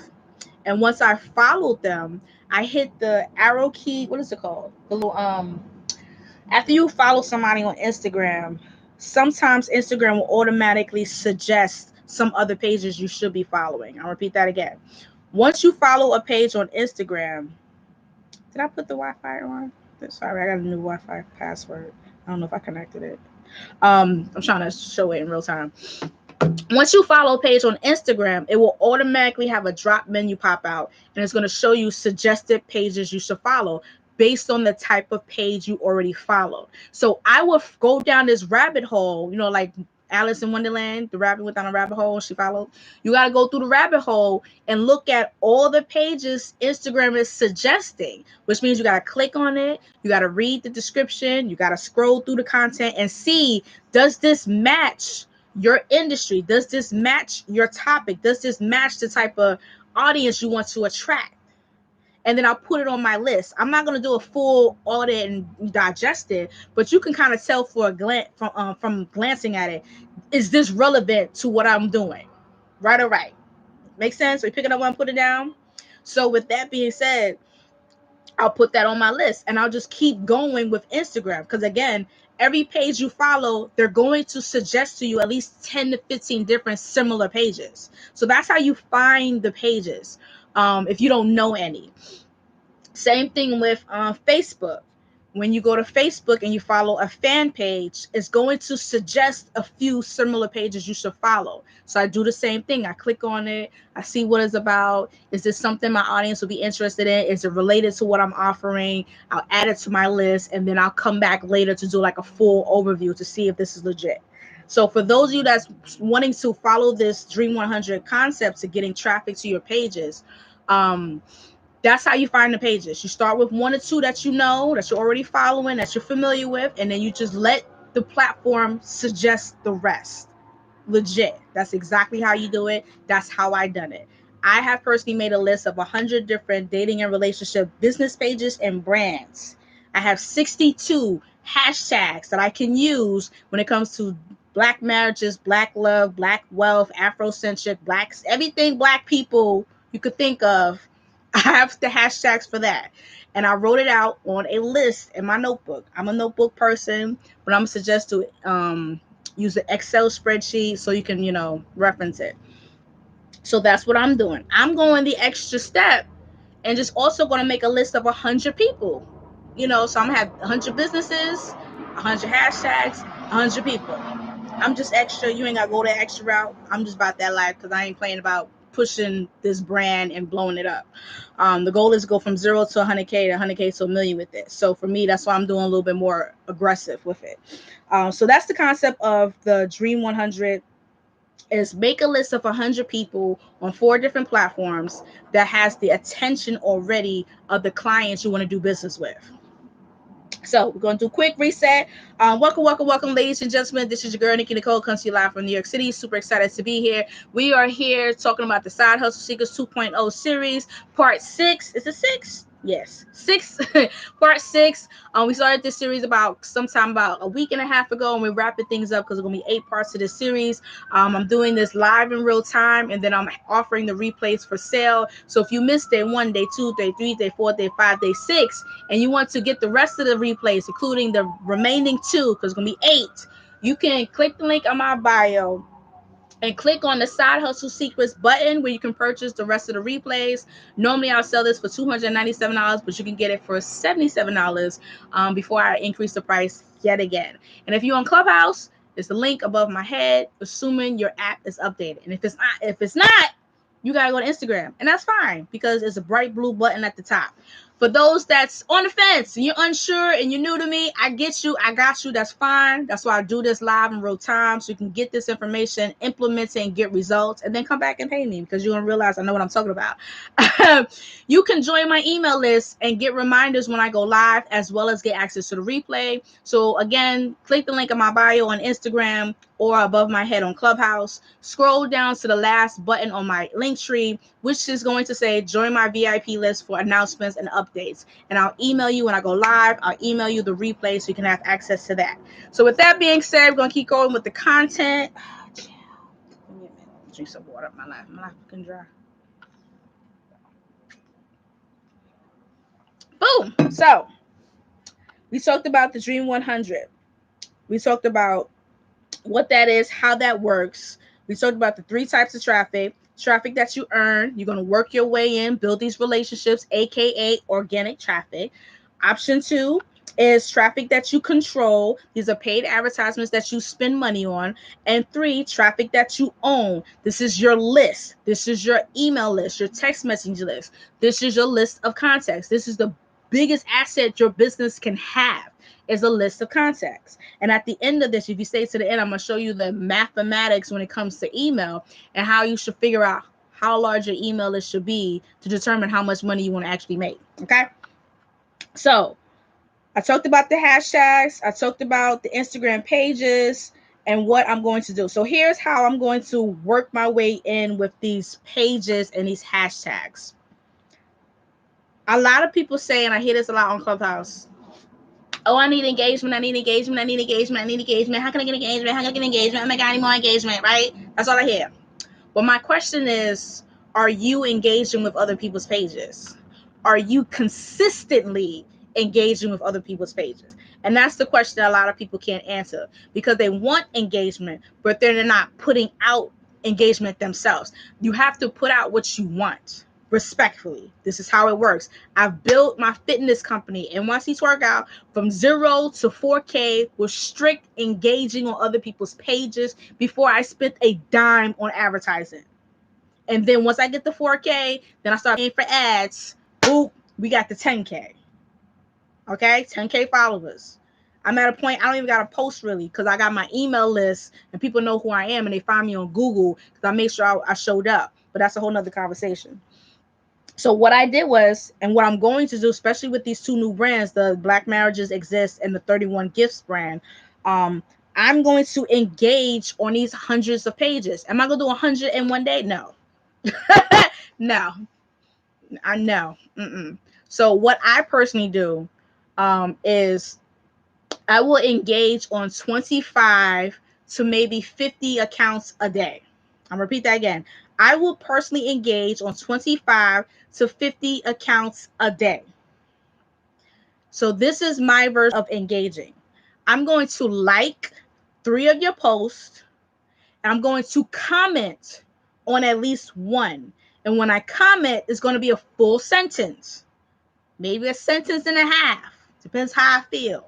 And once I followed them, I hit the arrow key. What is it called? The little, after you follow somebody on Instagram, sometimes Instagram will automatically suggest some other pages you should be following. I'll repeat that again. Once you follow a page on Instagram, did I put the Wi-Fi on? Sorry, I got a new Wi-Fi password. I don't know if I connected it. I'm trying to show it in real time. Once you follow a page on Instagram, it will automatically have a drop menu pop out, and it's going to show you suggested pages you should follow based on the type of page you already followed. So I would go down this rabbit hole, like Alice in Wonderland, the rabbit went down a rabbit hole, she followed. You got to go through the rabbit hole and look at all the pages Instagram is suggesting, which means you got to click on it. You got to read the description. You got to scroll through the content and see, does this match your industry? Does this match your topic? Does this match the type of audience you want to attract? And then I'll put it on my list. I'm not going to do a full audit and digest it, but you can kind of tell for a glance from glancing at it, is this relevant to what I'm doing? Right or right? Make sense? We pick it up and put it down. So with that being said, I'll put that on my list and I'll just keep going with Instagram. Because again, every page you follow, they're going to suggest to you at least 10 to 15 different similar pages. So that's how you find the pages if you don't know any. Same thing with Facebook. When you go to Facebook and you follow a fan page, it's going to suggest a few similar pages you should follow. So I do the same thing. I click on it. I see what it's about. Is this something my audience will be interested in? Is it related to what I'm offering? I'll add it to my list, and then I'll come back later to do like a full overview to see if this is legit. So for those of you that's wanting to follow this Dream 100 concept to getting traffic to your pages, that's how you find the pages. You start with one or two that you know, that you're already following, that you're familiar with, and then you just let the platform suggest the rest. Legit. That's exactly how you do it. That's how I done it. I have personally made a list of 100 different dating and relationship business pages and brands. I have 62 hashtags that I can use when it comes to black marriages, black love, black wealth, Afrocentric, blacks, everything black people you could think of. I have the hashtags for that. And I wrote it out on a list in my notebook. I'm a notebook person, but I'm going to suggest to use the Excel spreadsheet so you can, reference it. So that's what I'm doing. I'm going the extra step and just also going to make a list of 100 people. So I'm going to have 100 businesses, 100 hashtags, 100 people. I'm just extra. You ain't got to go that extra route. I'm just about that life because I ain't playing about pushing this brand and blowing it up. The goal is to go from 0 to 100K to 100K to $1 million with it. So for me, that's why I'm doing a little bit more aggressive with it. So that's the concept of the Dream 100, is make a list of 100 people on 4 different platforms that has the attention already of the clients you want to do business with. So we're going to do a quick reset. Welcome, ladies and gentlemen. This is your girl, Nikki Nicole, comes to you live from New York City. Super excited to be here. We are here talking about the Side Hustle Seekers 2.0 series, part 6. Is it 6? Yes, 6. Part 6. We started this series about a week and a half ago, and we're wrapping things up because there's going to be 8 parts to this series. I'm doing this live in real time, and then I'm offering the replays for sale. So if you missed day 1, day 2, day 3, day 4, day 5, day 6, and you want to get the rest of the replays, including the remaining 2, because it's going to be 8, you can click the link on my bio and click on the Side Hustle Secrets button where you can purchase the rest of the replays. Normally, I'll sell this for $297, but you can get it for $77 before I increase the price yet again. And if you're on Clubhouse, there's the link above my head, assuming your app is updated. And if it's not, you gotta go to Instagram, and that's fine because it's a bright blue button at the top. For those that's on the fence and you're unsure and you're new to me, I get you. I got you. That's fine. That's why I do this live in real time so you can get this information, implement it, and get results, and then come back and pay me because you're going to realize I know what I'm talking about. You can join my email list and get reminders when I go live, as well as get access to the replay. So again, click the link in my bio on Instagram or above my head on Clubhouse. Scroll down to the last button on my link tree, which is going to say join my VIP list for announcements and updates. And I'll email you when I go live. I'll email you the replay so you can have access to that. So with that being said, we're going to keep going with the content. Give me a minute. Drink some water. My life can dry. Boom. So we talked about the Dream 100. We talked about what that is, how that works. We talked about the 3 types of traffic that you earn. You're going to work your way in, build these relationships, aka organic traffic. Option 2 is traffic that you control. These are paid advertisements that you spend money on. And 3, traffic that you own. This is your list. This is your email list, your text message list. This is your list of contacts. This is the biggest asset your business can have, is a list of contacts. And at the end of this, if you stay to the end, I'm going to show you the mathematics when it comes to email and how you should figure out how large your email list should be to determine how much money you want to actually make. Okay. So I talked about the hashtags. I talked about the Instagram pages and what I'm going to do. So here's how I'm going to work my way in with these pages and these hashtags. A lot of people say, and I hear this a lot on Clubhouse, oh, I need engagement. How can I get engagement? Oh my God, I need more engagement, right? That's all I hear. But my question is, are you engaging with other people's pages? Are you consistently engaging with other people's pages? And that's the question that a lot of people can't answer because they want engagement, but they're not putting out engagement themselves. You have to put out what you want. Respectfully, this is how it works. I've built my fitness company, NYC Workout, from 0 to 4K with strict engaging on other people's pages before I spent a dime on advertising. And then once I get the 4K, then I start paying for ads. Boop, we got the 10K. Okay, 10K followers. I'm at a point I don't even got to post really because I got my email list and people know who I am and they find me on Google because I make sure I showed up. But that's a whole nother conversation. So what I did was, and what I'm going to do, especially with these two new brands, the Black Marriages Exist and the 31 Gifts brand, I'm going to engage on these hundreds of pages. Am I going to do 100 in one day? No. No. I know. So what I personally do is I will engage on 25 to maybe 50 accounts a day. I'm gonna repeat that again. I will personally engage on 25 to 50 accounts a day. So this is my version of engaging. I'm going to like 3 of your posts, and I'm going to comment on at least 1. And when I comment, it's going to be a full sentence, maybe a sentence and a half. Depends how I feel.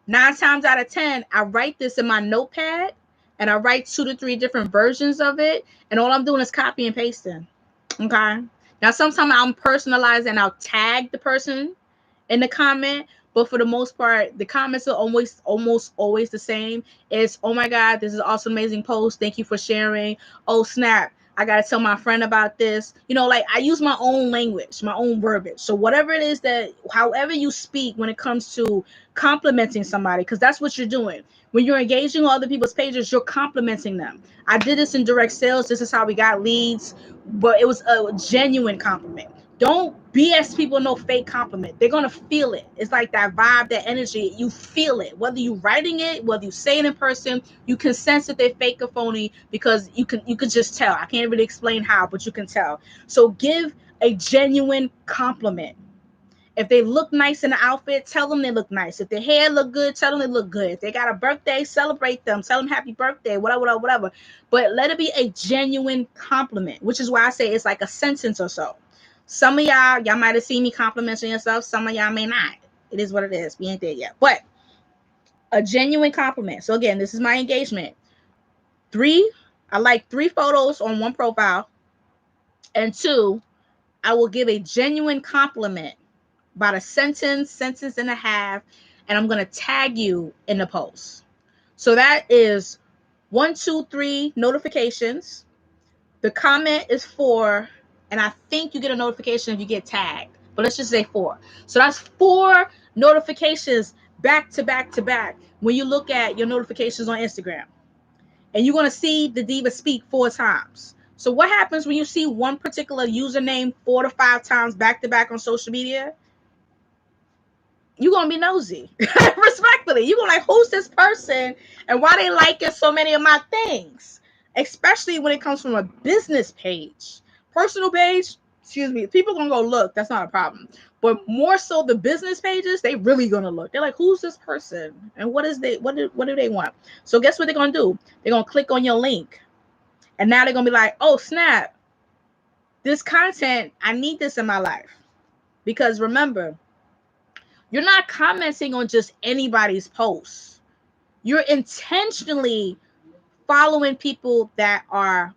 9 times out of 10, I write this in my notepad and I write 2 to 3 different versions of it. And all I'm doing is copy and pasting. Okay. Now, sometimes I'm personalizing and I'll tag the person in the comment. But for the most part, the comments are almost always the same. It's, oh my God, this is an awesome, amazing post. Thank you for sharing. Oh, snap. I got to tell my friend about this. You know, like I use my own language, my own verbiage. So whatever it is that, however you speak when it comes to complimenting somebody, because that's what you're doing. When you're engaging on other people's pages, you're complimenting them. I did this in direct sales. This is how we got leads, but it was a genuine compliment. Don't BS people no fake compliment. They're gonna feel it. It's like that vibe, that energy. You feel it. Whether you writing it, whether you say it in person, you can sense that they're fake or phony because you can just tell. I can't really explain how, but you can tell. So give a genuine compliment. If they look nice in the outfit, tell them they look nice. If their hair look good, tell them they look good. If they got a birthday, celebrate them. Tell them happy birthday, whatever. But let it be a genuine compliment, which is why I say it's like a sentence or so. Some of y'all might have seen me complimenting yourself. Some of y'all may not. It is what it is. We ain't there yet. But a genuine compliment. So again, this is my engagement. 3, I like 3 photos on 1 profile. And 2, I will give a genuine compliment, about a sentence and a half, and I'm going to tag you in the post. So that is 1, 2, 3 notifications. The comment is 4, and I think you get a notification if you get tagged, but let's just say 4. So that's 4 notifications back to back to back when you look at your notifications on Instagram. And you're going to see the diva speak 4 times. So what happens when you see one particular username 4 to 5 times back to back on social media? You're going to be nosy. Respectfully. You're going to like, who's this person and why they liking so many of my things? Especially when it comes from a business page. Personal page, excuse me, people going to go look. That's not a problem. But more so the business pages, they really going to look. They're like, who's this person? And what do they want? So guess what they're going to do? They're going to click on your link. And now they're going to be like, oh, snap. This content, I need this in my life. Because remember, you're not commenting on just anybody's posts. You're intentionally following people that are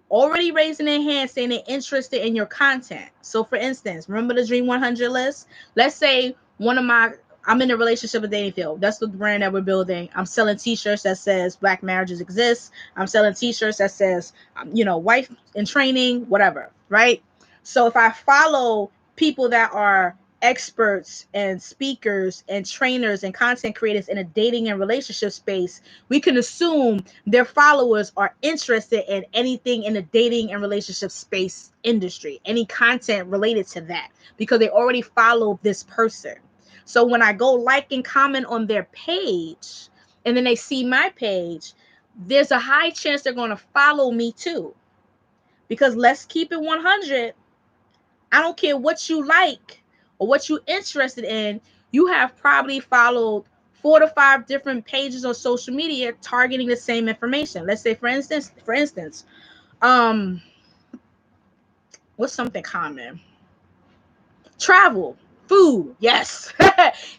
already raising their hand saying they're interested in your content. So for instance, remember the Dream 100 list? Let's say I'm in a relationship with dating field. That's the brand that we're building. I'm selling t-shirts that says Black Marriages Exist. I'm selling t-shirts that says, wife in training, whatever, right? So if I follow people that are experts and speakers and trainers and content creators in a dating and relationship space, we can assume their followers are interested in anything in the dating and relationship space industry, any content related to that, because they already follow this person. So when I go like and comment on their page and then they see my page, there's a high chance they're going to follow me too. Because let's keep it 100. I don't care what you like or what you're interested in. You have probably followed 4 to 5 different pages on social media targeting the same information. Let's say, for instance, What's something common? Travel, food, yes.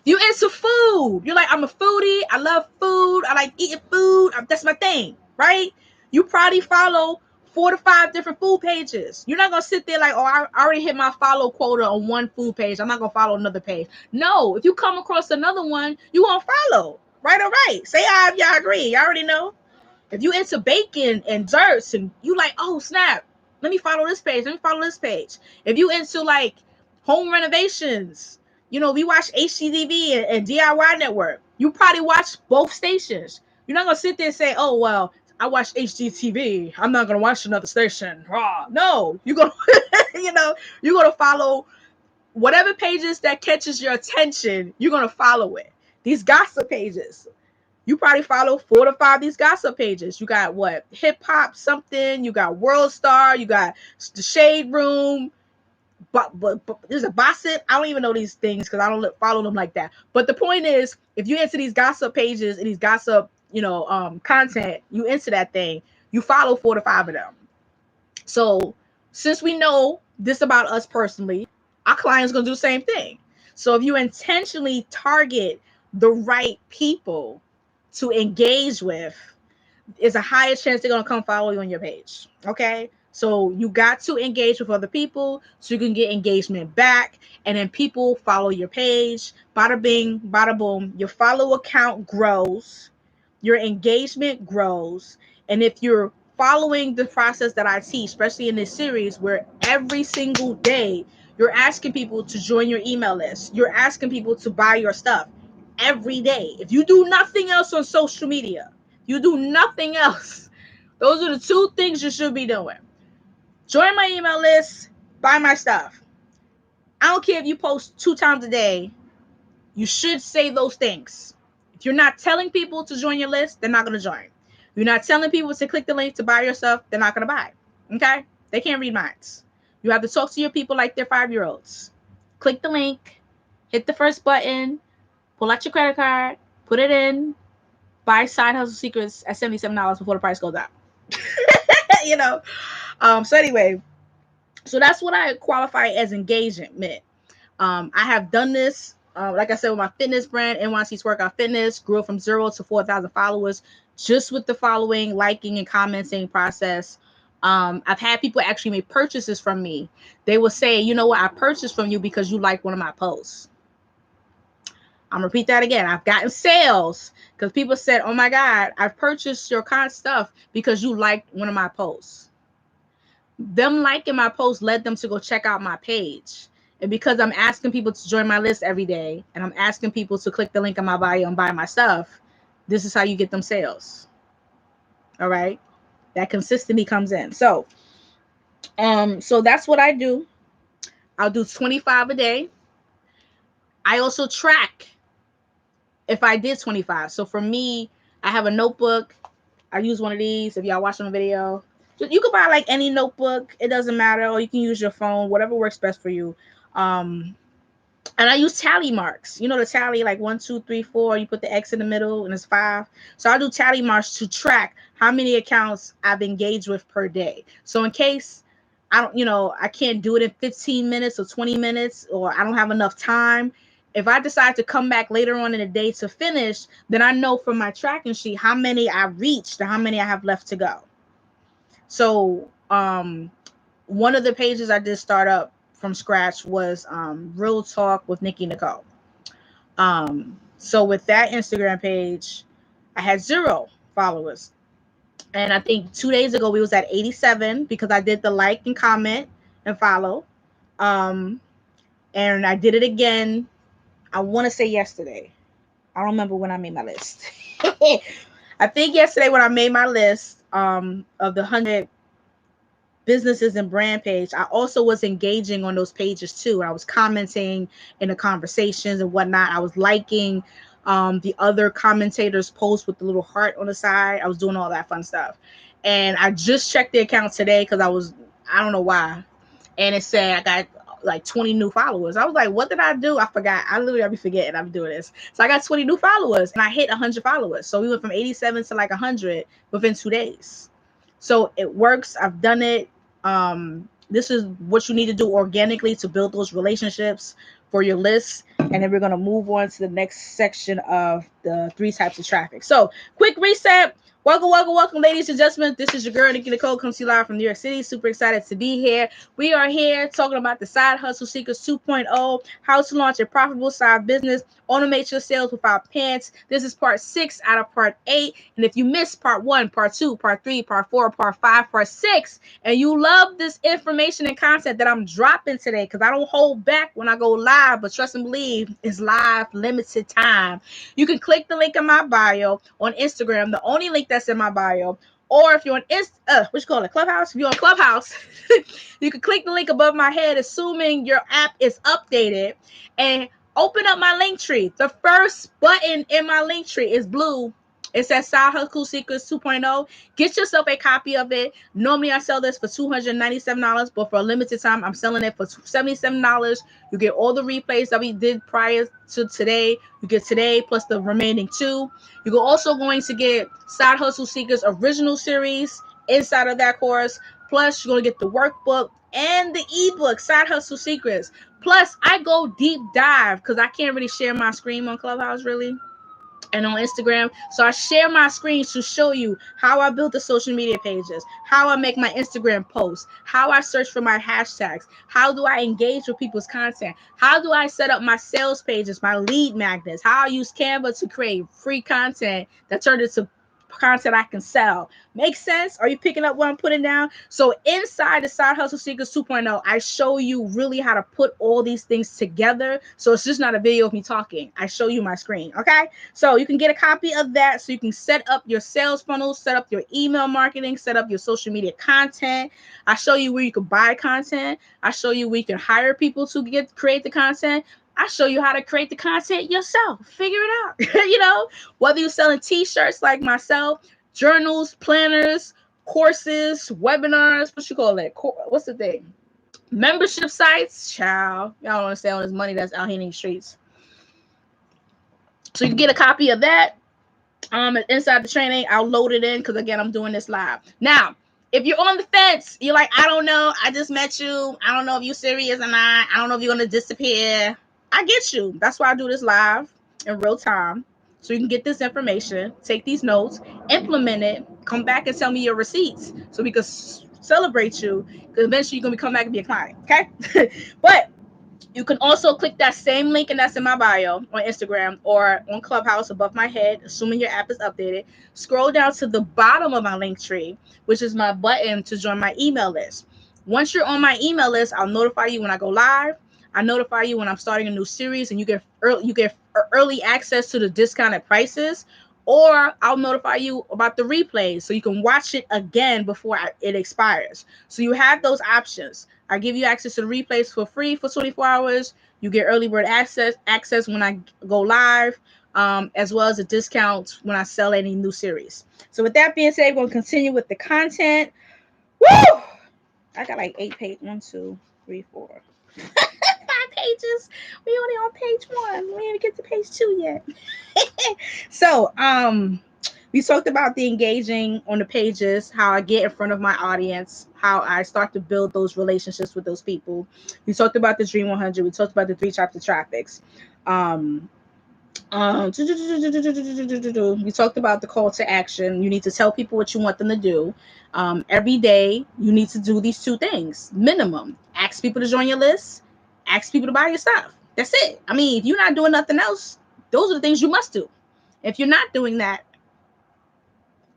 You into food. You're like, I'm a foodie. I love food. I like eating food. That's my thing, right? You probably follow 4 to 5 different food pages. You're not gonna sit there like, oh, I already hit my follow quota on one food page. I'm not gonna follow another page. No, if you come across another one, you gonna follow. Right or right? Say I if y'all agree. Y'all already know. If you into bacon and desserts and you like, oh snap, let me follow this page. Let me follow this page. If you into like home renovations, we watch HGTV and DIY Network. You probably watch both stations. You're not gonna sit there and say, oh well, I watch HGTV. I'm not gonna watch another station. No, you're gonna you're gonna follow whatever pages that catches your attention. You're gonna follow it. These gossip pages, you probably follow 4 to 5 these gossip pages. You got what? Hip hop something. You got World Star. You got the Shade Room. But there's a gossip. I don't even know these things because I don't follow them like that. But the point is, if you into these gossip pages and these gossip, content, you into that thing. You follow 4 to 5 of them. So since we know this about us personally, our client's gonna do the same thing. So if you intentionally target the right people to engage with, is a higher chance they're going to come follow you on your page. Okay. So you got to engage with other people so you can get engagement back. And then people follow your page. Bada bing, bada boom. Your follow account grows. Your engagement grows. And if you're following the process that I teach, especially in this series where every single day you're asking people to join your email list, you're asking people to buy your stuff every day. If you do nothing else on social media, you do nothing else, those are the 2 things you should be doing. Join my email list, buy my stuff. I don't care if you post 2 times a day. You should say those things. If you're not telling people to join your list, they're not going to join. You're not telling people to click the link to buy your stuff, they're not going to buy. Okay? They can't read minds. You have to talk to your people like they're 5-year-olds. Click the link, hit the first button, pull out your credit card, put it in, buy Side Hustle Secrets at $77 before the price goes up. So anyway, so that's what I qualify as engagement. I have done this, like I said, with my fitness brand, NYC's Workout Fitness, grew from 0 to 4,000 followers just with the following, liking, and commenting process. I've had people actually make purchases from me. They will say, you know what, I purchased from you because you liked one of my posts. I'm gonna repeat that again. I've gotten sales because people said, oh my God, I've purchased your stuff because you liked one of my posts. Them liking my post led them to go check out my page. And because I'm asking people to join my list every day and I'm asking people to click the link in my bio and buy my stuff, this is how you get them sales. All right. That consistency comes in. So that's what I do. I'll do 25 a day. I also track if I did 25. So for me, I have a notebook. I use one of these. If y'all watching the video, you can buy like any notebook. It doesn't matter. Or you can use your phone, whatever works best for you. And I use tally marks. You know the tally, like 1, 2, 3, 4. You put the X in the middle and it's 5. So I do tally marks to track how many accounts I've engaged with per day. So in case I can't do it in 15 minutes or 20 minutes, or I don't have enough time, if I decide to come back later on in the day to finish, then I know from my tracking sheet how many I reached and how many I have left to go. So one of the pages I did start up from scratch was Real Talk with Nikki Nicole. So with that Instagram page, I had 0 followers. And I think 2 days ago we was at 87 because I did the like and comment and follow. And I did it again, I want to say yesterday. I don't remember when I made my list. I think yesterday when I made my list of the 100 businesses and brand page, I also was engaging on those pages too. I was commenting in the conversations and whatnot. I was liking the other commentators' posts with the little heart on the side. I was doing all that fun stuff. And I just checked the account today because I don't know why. And it said I got like 20 new followers. I was like, what did I do? I forgot. I'll be forgetting I'm doing this. So I got 20 new followers and I hit 100 followers. So we went from 87 to like 100 within 2 days. So it works. I've done it. This is what you need to do organically to build those relationships for your list. And then we're going to move on to the next section of the 3 types of traffic. So quick reset. Welcome, ladies and gentlemen. This is your girl, Nikki Nicole, comes to you live from New York City. Super excited to be here. We are here talking about the Side Hustle Seekers 2.0, how to launch a profitable side business, automate your sales without pants. This is part 6 out of part 8. And if you missed part 1, part 2, part 3, part 4, part 5, part 6, and you love this information and content that I'm dropping today, because I don't hold back when I go live, but trust and believe, it's live, limited time. You can click the link in my bio on Instagram, the only link that's in my bio. Or if you're on Clubhouse? If you're on Clubhouse, you can click the link above my head, assuming your app is updated, and open up my link tree. The first button in my link tree is blue. It says Side Hustle Seekers 2.0. Get yourself a copy of it. Normally, I sell this for $297, but for a limited time, I'm selling it for $77. You get all the replays that we did prior to today. You get today plus the remaining 2. You're also going to get Side Hustle Seekers original series inside of that course. Plus, you're going to get the workbook and the ebook, Side Hustle Secrets. Plus, I go deep dive because I can't really share my screen on Clubhouse, really, and on Instagram. So I share my screens to show you how I build the social media pages, how I make my Instagram posts, how I search for my hashtags, how do I engage with people's content, how do I set up my sales pages, my lead magnets, how I use Canva to create free content that turned into content I can sell. Make sense? Are you picking up what I'm putting down? So inside the Side Hustle Seekers 2.0, I show you really how to put all these things together. So it's just not a video of me talking. I show you my screen. Okay. So you can get a copy of that so you can set up your sales funnels, set up your email marketing, set up your social media content. I show you where you can buy content. I show you where you can hire people to create the content. I show you how to create the content yourself. Figure it out. Whether you're selling t-shirts like myself, journals, planners, courses, webinars, what's the thing? Membership sites, child. Y'all don't understand all this money that's out here in these streets. So you can get a copy of that. Inside the training, I'll load it in because again, I'm doing this live. Now, if you're on the fence, you're like, I don't know, I just met you. I don't know if you're serious or not. I don't know if you're gonna disappear. I get you. That's why I do this live in real time. So you can get this information, take these notes, implement it, come back and tell me your receipts so we can celebrate you. Because eventually you're gonna come back and be a client. Okay. But you can also click that same link, and that's in my bio on Instagram or on Clubhouse above my head, assuming your app is updated. Scroll down to the bottom of my link tree, which is my button to join my email list. Once you're on my email list, I'll notify you when I go live. I notify you when I'm starting a new series, and you get early access to the discounted prices. Or I'll notify you about the replays so you can watch it again before it expires. So you have those options. I give you access to the replays for free for 24 hours. You get early bird access when I go live, as well as a discount when I sell any new series. So with that being said, we're going to continue with the content. Woo! I got like 8 pages. 1, 2, 3, 4. 5 pages. We only on page 1. We didn't get to page 2 yet. So, we talked about the engaging on the pages, how I get in front of my audience, how I start to build those relationships with those people. We talked about the Dream 100. We talked about the 3 types of traffics. We talked about the call to action. You need to tell people what you want them to do. Every day, you need to do these 2 things, minimum. Ask people to join your list. Ask people to buy your stuff. That's it. I mean, if you're not doing nothing else, those are the things you must do. If you're not doing that,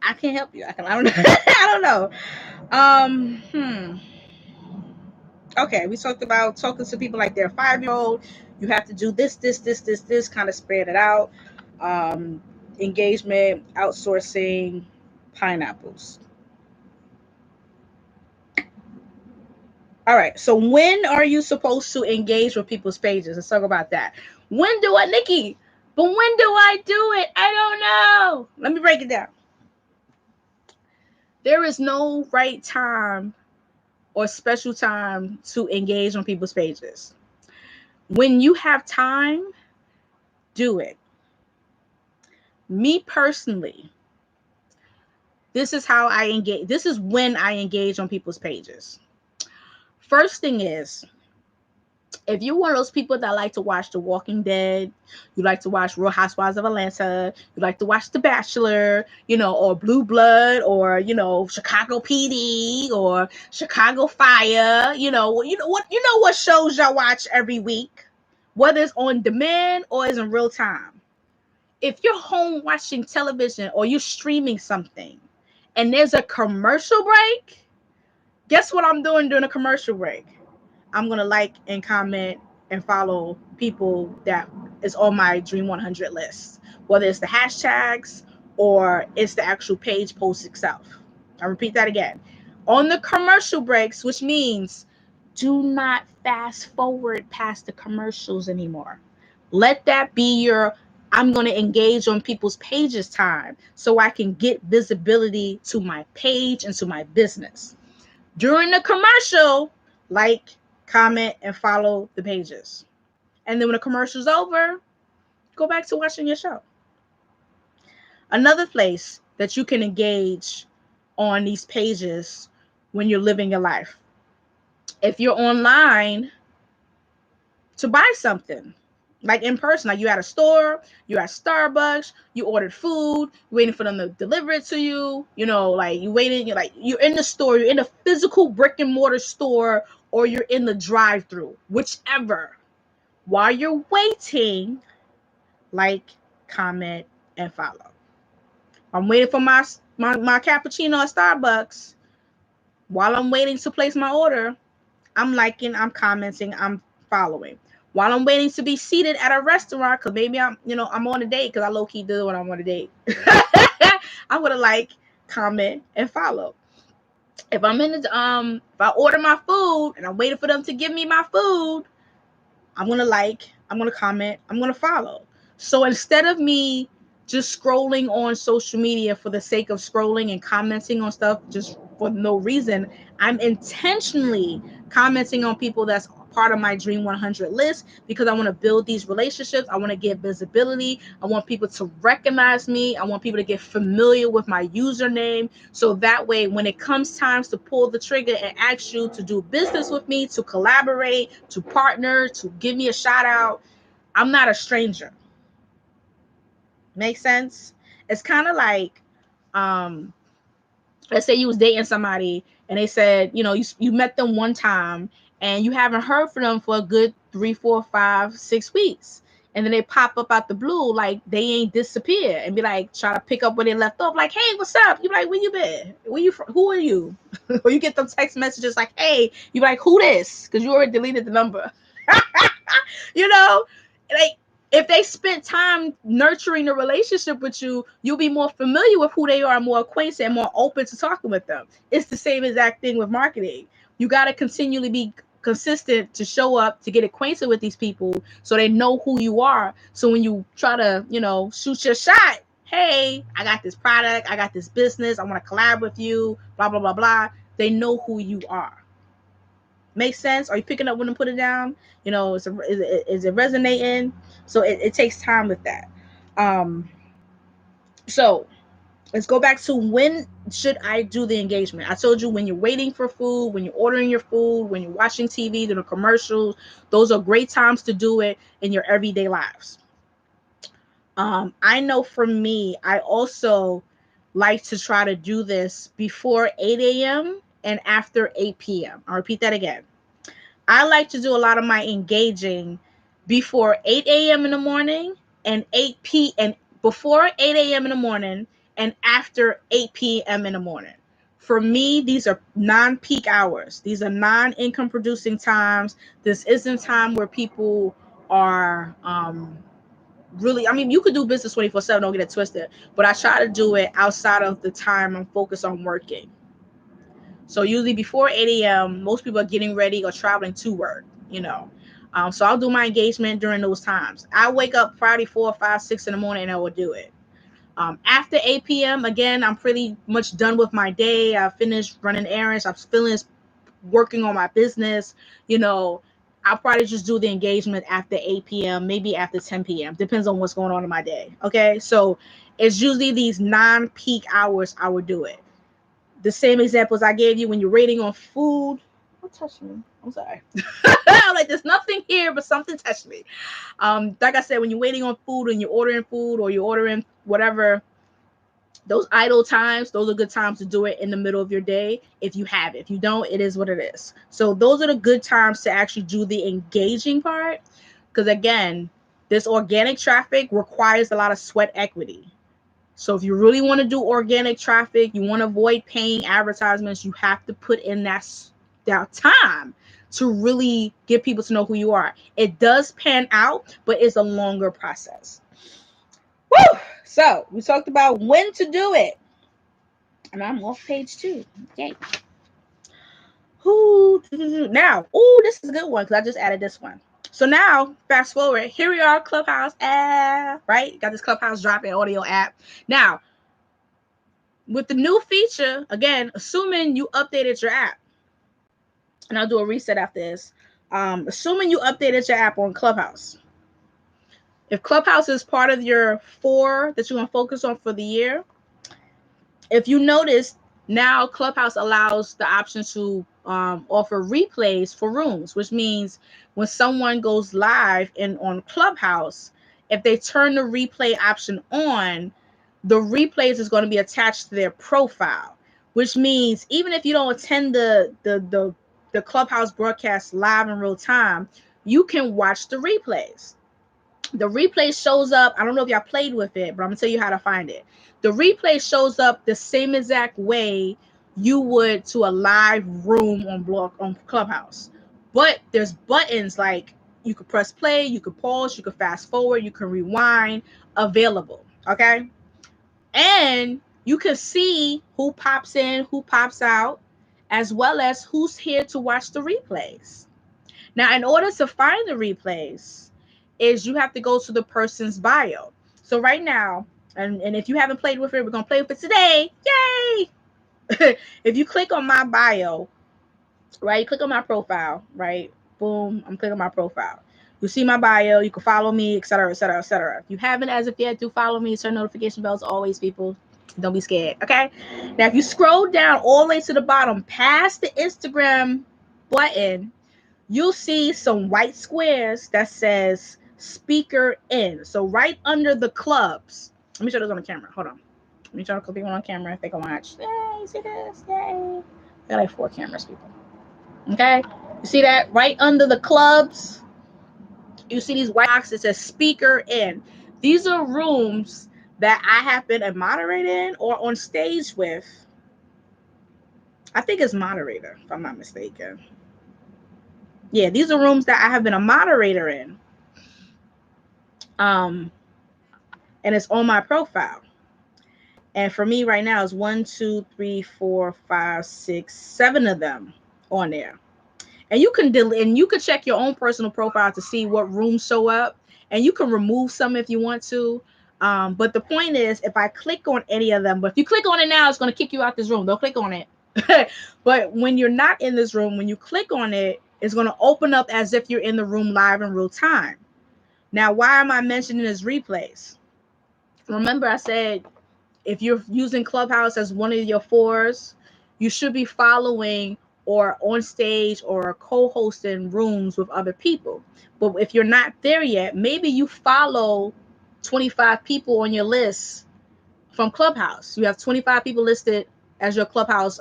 I can't help you. I don't know. I don't know. Okay, we talked about talking to people like they're a 5-year-old. You have to do this, kind of spread it out. Engagement, outsourcing, pineapples. All right, so when are you supposed to engage with people's pages? Let's talk about that. Nikki, but when do I do it? I don't know. Let me break it down. There is no right time or special time to engage on people's pages. When you have time, do it. Me personally, this is how I engage. This is when I engage on people's pages. First thing is, if you're one of those people that like to watch The Walking Dead, you like to watch Real Housewives of Atlanta, you like to watch The Bachelor, or Blue Blood, or Chicago PD, or Chicago Fire, what shows y'all watch every week, whether it's on demand or it's in real time. If you're home watching television or you're streaming something and there's a commercial break, guess what I'm doing during a commercial break? I'm going to like and comment and follow people that is on my Dream 100 list, whether it's the hashtags or it's the actual page post itself. I repeat that again. On the commercial breaks, which means do not fast forward past the commercials anymore. Let that be your I'm going to engage on people's pages time so I can get visibility to my page and to my business. During the commercial, like, comment, and follow the pages. And then when the commercial's over, go back to watching your show. Another place that you can engage on these pages when you're living your life. If you're online to buy something, like in person, like you at a store, you're at Starbucks, you ordered food, you're waiting for them to deliver it to you, like you waiting, you're in the store, you're in a physical brick and mortar store, or you're in the drive-through, whichever. While you're waiting, like, comment, and follow. I'm waiting for my cappuccino at Starbucks. While I'm waiting to place my order, I'm liking, I'm commenting, I'm following. While I'm waiting to be seated at a restaurant, because maybe I'm on a date, because I low-key do when I'm on a date. I'm going to like, comment, and follow. If I'm if I order my food and I'm waiting for them to give me my food, I'm going to like, I'm going to comment, I'm going to follow. So instead of me just scrolling on social media for the sake of scrolling and commenting on stuff just for no reason, I'm intentionally commenting on people that's part of my Dream 100 list because I want to build these relationships. I want to get visibility. I want people to recognize me. I want people to get familiar with my username. So that way, when it comes times to pull the trigger and ask you to do business with me, to collaborate, to partner, to give me a shout out, I'm not a stranger. Make sense? It's kind of like, let's say you was dating somebody and they said, you met them one time and you haven't heard from them for a good 3, 4, 5, 6 weeks. And then they pop up out the blue like they ain't disappear and be like, try to pick up where they left off. Like, hey, what's up? You be like, where you been? Where you from? Who are you? Or you get them text messages like, hey, you be like, who this? Because you already deleted the number. Like, if they spent time nurturing the relationship with you, you'll be more familiar with who they are, more acquainted, and more open to talking with them. It's the same exact thing with marketing. You got to continually be consistent to show up, to get acquainted with these people so they know who you are. So when you try to, shoot your shot, hey, I got this product, I got this business, I want to collab with you, blah, blah, blah, blah. They know who you are. Make sense? Are you picking up when I put it down? Is it resonating? So it takes time with that. So let's go back to when should I do the engagement? I told you when you're waiting for food, when you're ordering your food, when you're watching TV, doing commercials. Those are great times to do it in your everyday lives. I know for me, I also like to try to do this before 8 a.m. and after 8 p.m. I'll repeat that again. I like to do a lot of my engaging before 8 a.m. in the morning and before 8 a.m. in the morning and after 8 p.m. in the morning. For me, these are non-peak hours. These are non-income producing times. This isn't time where people are really, you could do business 24/7, don't get it twisted, but I try to do it outside of the time I'm focused on working. So usually before 8 a.m., most people are getting ready or traveling to work, So I'll do my engagement during those times. I wake up Friday 4, 5, 6 in the morning and I will do it. After 8 p.m., again, I'm pretty much done with my day. I finished running errands. I'm finished working on my business. I'll probably just do the engagement after 8 p.m., maybe after 10 p.m. Depends on what's going on in my day. Okay, so it's usually these non-peak hours I would do it. The same examples I gave you when you're rating on food. Don't touch me. I'm sorry. I'm like, there's nothing here, but something touched me. Like I said, when you're waiting on food and you're ordering food or you're ordering whatever, those idle times, those are good times to do it in the middle of your day. If you have it, if you don't, it is what it is. So those are the good times to actually do the engaging part. Because again, this organic traffic requires a lot of sweat equity. So if you really want to do organic traffic, you want to avoid paying advertisements, you have to put in that time to really get people to know who you are. It does pan out, but it's a longer process. Woo! So we talked about when to do it. And I'm off page 2. Yay. Now, this is a good one because I just added this one. So now, fast forward, here we are, Clubhouse app, right? Got this Clubhouse drop-in audio app. Now, with the new feature, again, assuming you updated your app, and I'll do a reset after this, assuming you updated your app on Clubhouse. If Clubhouse is part of your 4 that you're going to focus on for the year, if you notice, now Clubhouse allows the option to offer replays for rooms, which means when someone goes live on Clubhouse, if they turn the replay option on, the replays is going to be attached to their profile, which means even if you don't attend the Clubhouse broadcast live in real time, you can watch the replays. The replay shows up. I don't know if y'all played with it, but I'm gonna tell you how to find it. The replay shows up the same exact way you would to a live room on Clubhouse. But there's buttons like you could press play, you could pause, you could fast forward, you can rewind, available. Okay. And you can see who pops in, who pops out, as well as who's here to watch the replays. Now, in order to find the replays, is you have to go to the person's bio. So right now, and if you haven't played with it, we're going to play with it today. Yay! If you click on my bio, right, click on my profile, right, boom, I'm clicking my profile. You see my bio, you can follow me, etc., etc., etc. If you haven't as of yet, do follow me, turn notification bells always, people. Don't be scared, okay? Now, if you scroll down all the way to the bottom, past the Instagram button, you'll see some white squares that says speaker in. So right under the clubs. Let me show this on the camera. Hold on. Let me try to click people on camera if they can watch. Yay, see this? Yay. I got like 4 cameras, people. Okay? You see that? Right under the clubs, you see these white boxes that says speaker in. These are rooms that I have been a moderator in or on stage with. I think it's moderator, if I'm not mistaken. Yeah, these are rooms that I have been a moderator in. And it's on my profile. And for me right now, it's 1, 2, 3, 4, 5, 6, 7 of them on there. And you can check your own personal profile to see what rooms show up, and you can remove some if you want to. But the point is, if I click on any of them, but if you click on it now, it's going to kick you out this room. Don't click on it. But when you're not in this room, when you click on it, it's going to open up as if you're in the room live in real time. Now, why am I mentioning this replays? Remember, I said if you're using Clubhouse as one of your 4s, you should be following or on stage or co-hosting rooms with other people. But if you're not there yet, maybe you follow 25 people on your list from Clubhouse. You have 25 people listed as your Clubhouse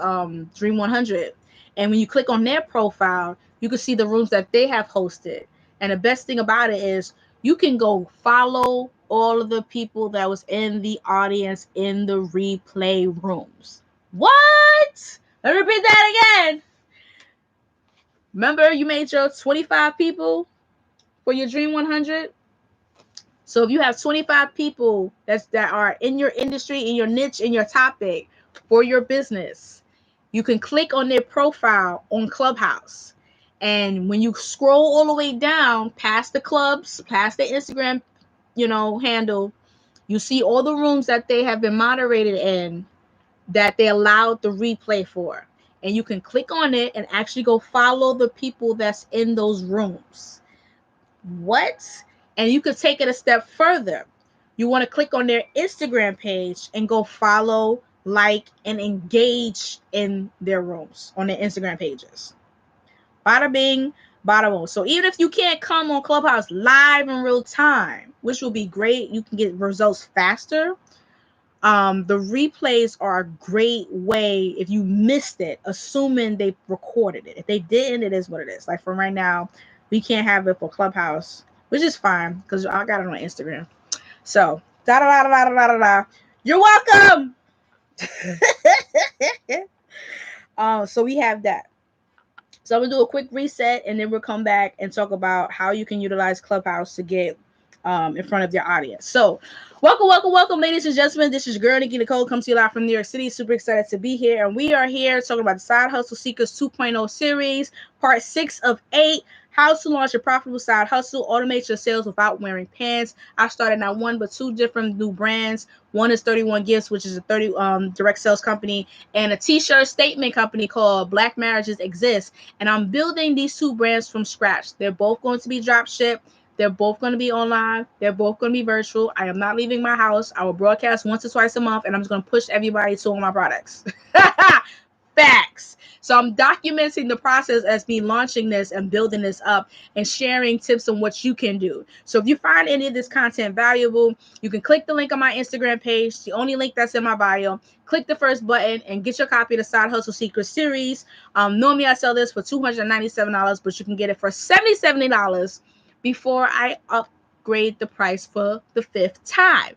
Dream 100. And when you click on their profile, you can see the rooms that they have hosted. And the best thing about it is you can go follow all of the people that was in the audience in the replay rooms. What? Let me repeat that again. Remember, you made your 25 people for your Dream 100? So if you have 25 people that are in your industry, in your niche, in your topic for your business, you can click on their profile on Clubhouse. And when you scroll all the way down past the clubs, past the Instagram, handle, you see all the rooms that they have been moderated in that they allowed the replay for. And you can click on it and actually go follow the people that's in those rooms. What? And you could take it a step further. You want to click on their Instagram page and go follow, like, and engage in their rooms on their Instagram pages. Bada bing, bada boom. So even if you can't come on Clubhouse live in real time, which will be great, you can get results faster. The replays are a great way if you missed it, assuming they recorded it. If they didn't, it is what it is. Like for right now, we can't have it for Clubhouse, which is fine because I got it on Instagram. So da da da da da da da. You're welcome. So we have that. So I'm gonna do a quick reset, and then we'll come back and talk about how you can utilize Clubhouse to get in front of your audience. So welcome, ladies and gentlemen. This is your girl, Nikki Nicole, comes to you live from New York City. Super excited to be here. And we are here talking about the Side Hustle Seekers 2.0 series, part 6 of 8, how to launch a profitable side hustle, automate your sales without wearing pants. I started not one, but 2 different new brands. One is 31 Gifts, which is a 30 direct sales company, and a t-shirt statement company called Black Marriages Exist. And I'm building these 2 brands from scratch. They're both going to be drop shipped. They're both going to be online. They're both going to be virtual. I am not leaving my house. I will broadcast once or twice a month, and I'm just going to push everybody to all my products. Facts. So I'm documenting the process as me launching this and building this up and sharing tips on what you can do. So if you find any of this content valuable, you can click the link on my Instagram page, the only link that's in my bio. Click the first button and get your copy of the Side Hustle Secrets series. Normally I sell this for $297, but you can get it for $70 before I upgrade the price for the 5th time.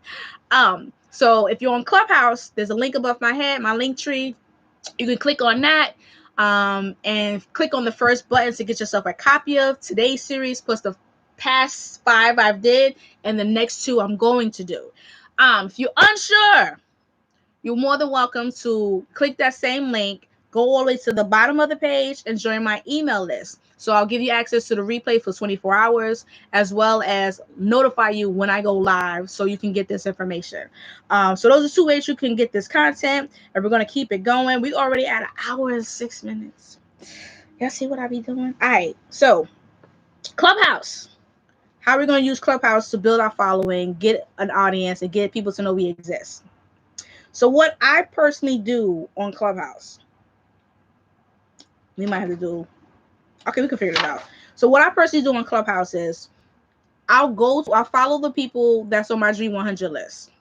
So if you're on Clubhouse, there's a link above my head, my link tree. You can click on that and click on the first button to get yourself a copy of today's series, plus the past 5 I've did and the next 2 I'm going to do. If you're unsure, you're more than welcome to click that same link, go all the way to the bottom of the page, and join my email list. So I'll give you access to the replay for 24 hours, as well as notify you when I go live so you can get this information. So those are 2 ways you can get this content, and we're going to keep it going. We already at 1 hour and 6 minutes. Y'all see what I be doing? All right, so Clubhouse. How are we going to use Clubhouse to build our following, get an audience, and get people to know we exist? So what I personally do on Clubhouse, we might have to do, okay, we can figure it out. So what I personally do on Clubhouse is I'll follow the people that's on my Dream 100 list.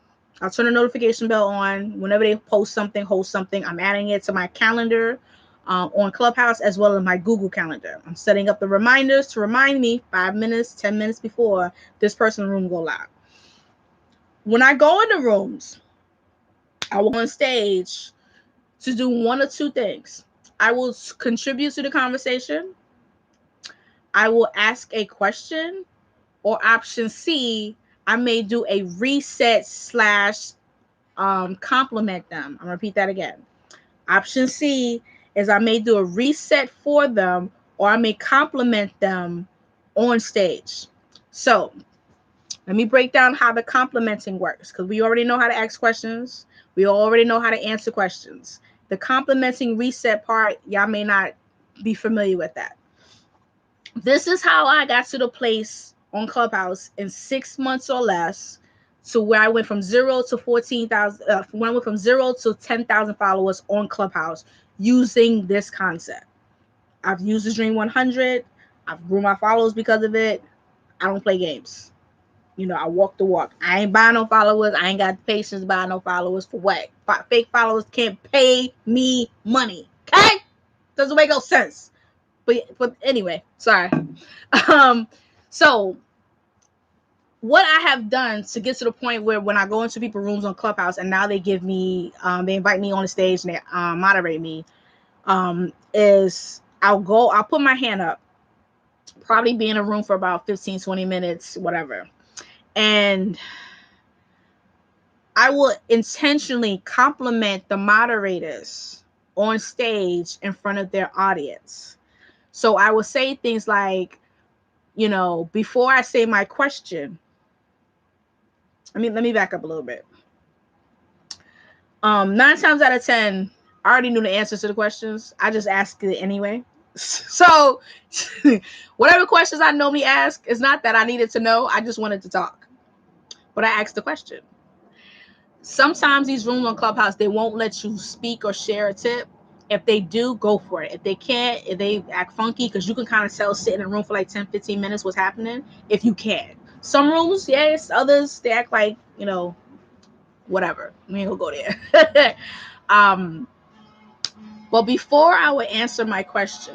I'll turn the notification bell on whenever they post something, host something. I'm adding it to my calendar on Clubhouse as well as my Google Calendar. I'm setting up the reminders to remind me 5 minutes, 10 minutes before this person's room go live. When I go in the rooms, I will on stage to do 1 or 2 things. I will contribute to the conversation. I will ask a question, or option C, I may do a reset / compliment them. I'm gonna repeat that again. Option C is I may do a reset for them, or I may compliment them on stage. So let me break down how the complimenting works, because we already know how to ask questions. We already know how to answer questions. The complimenting reset part, y'all may not be familiar with that. This is how I got to the place on Clubhouse in 6 months or less, to where I went from 0 to 14,000, when I went from 0 to 10,000 followers on Clubhouse using this concept. I've used the Dream 100. I've grew my followers because of it. I don't play games. You know, I walk the walk. I ain't buying no followers. I ain't got the patience to buy no followers. For what? Fake followers can't pay me money. Okay? Doesn't make no sense. But anyway, sorry. So what I have done to get to the point where when I go into people's rooms on Clubhouse and now they give me, they invite me on the stage and they moderate me, is I'll put my hand up, probably be in a room for about 15, 20 minutes, whatever. And I will intentionally compliment the moderators on stage in front of their audience. So I will say things like, you know, before I say my question, let me back up a little bit. 9 times out of 10, I already knew the answers to the questions. I just asked it anyway. So whatever questions I normally ask, it's not that I needed to know. I just wanted to talk. But I asked the question. Sometimes these rooms on Clubhouse, they won't let you speak or share a tip. If they do, go for it. If they can't, if they act funky, because you can kind of tell sitting in a room for like 10, 15 minutes what's happening, if you can. Some rooms, yes. Others, they act like, whatever. We ain't gonna go there. But before I would answer my question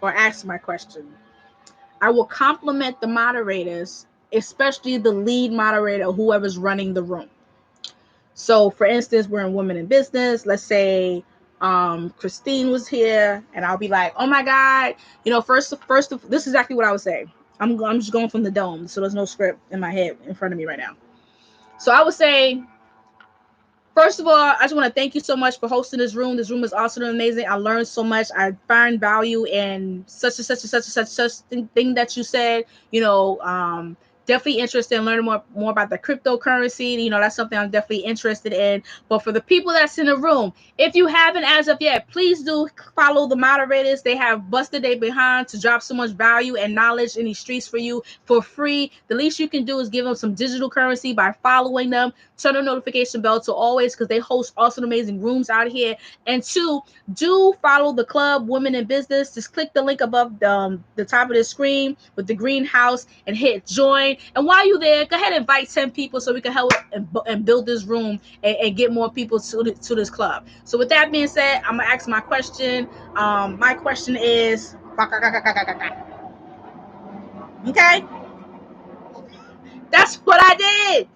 or ask my question, I will compliment the moderators, especially the lead moderator, whoever's running the room. So, for instance, we're in Women in Business. Let's say Christine was here, and I'll be like, "Oh my God, first, this is exactly what I would say. I'm just going from the dome, so there's no script in my head in front of me right now. So I would say, first of all, I just want to thank you so much for hosting this room. This room is awesome and amazing. I learned so much. I find value in such and such and such and such thing that you said. Definitely interested in learning more about the cryptocurrency. That's something I'm definitely interested in. But for the people that's in the room, if you haven't as of yet, please do follow the moderators. They have busted their behind to drop so much value and knowledge in these streets for you for free. The least you can do is give them some digital currency by following them. Turn the notification bell to always, because they host awesome, amazing rooms out here. And 2, do follow the club, Women in Business. Just click the link above the top of the screen with the green house and hit join. And while you're there, go ahead and invite 10 people so we can help and build this room and get more people to this club. So with that being said, I'm going to ask my question. My question is, okay? That's what I did.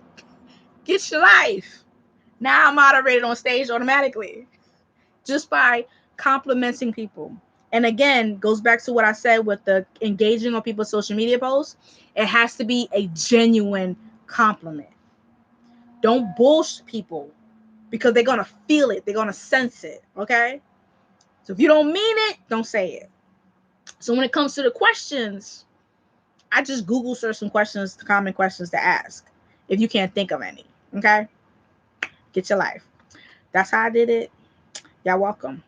Get your life. Now I'm moderated on stage automatically just by complimenting people. And again, goes back to what I said with the engaging on people's social media posts. It has to be a genuine compliment. Don't bullshit people, because they're going to feel it. They're going to sense it. Okay? So if you don't mean it, don't say it. So when it comes to the questions, I just Google search some questions, common questions to ask if you can't think of any. Okay? Get your life. That's how I did it. Y'all welcome.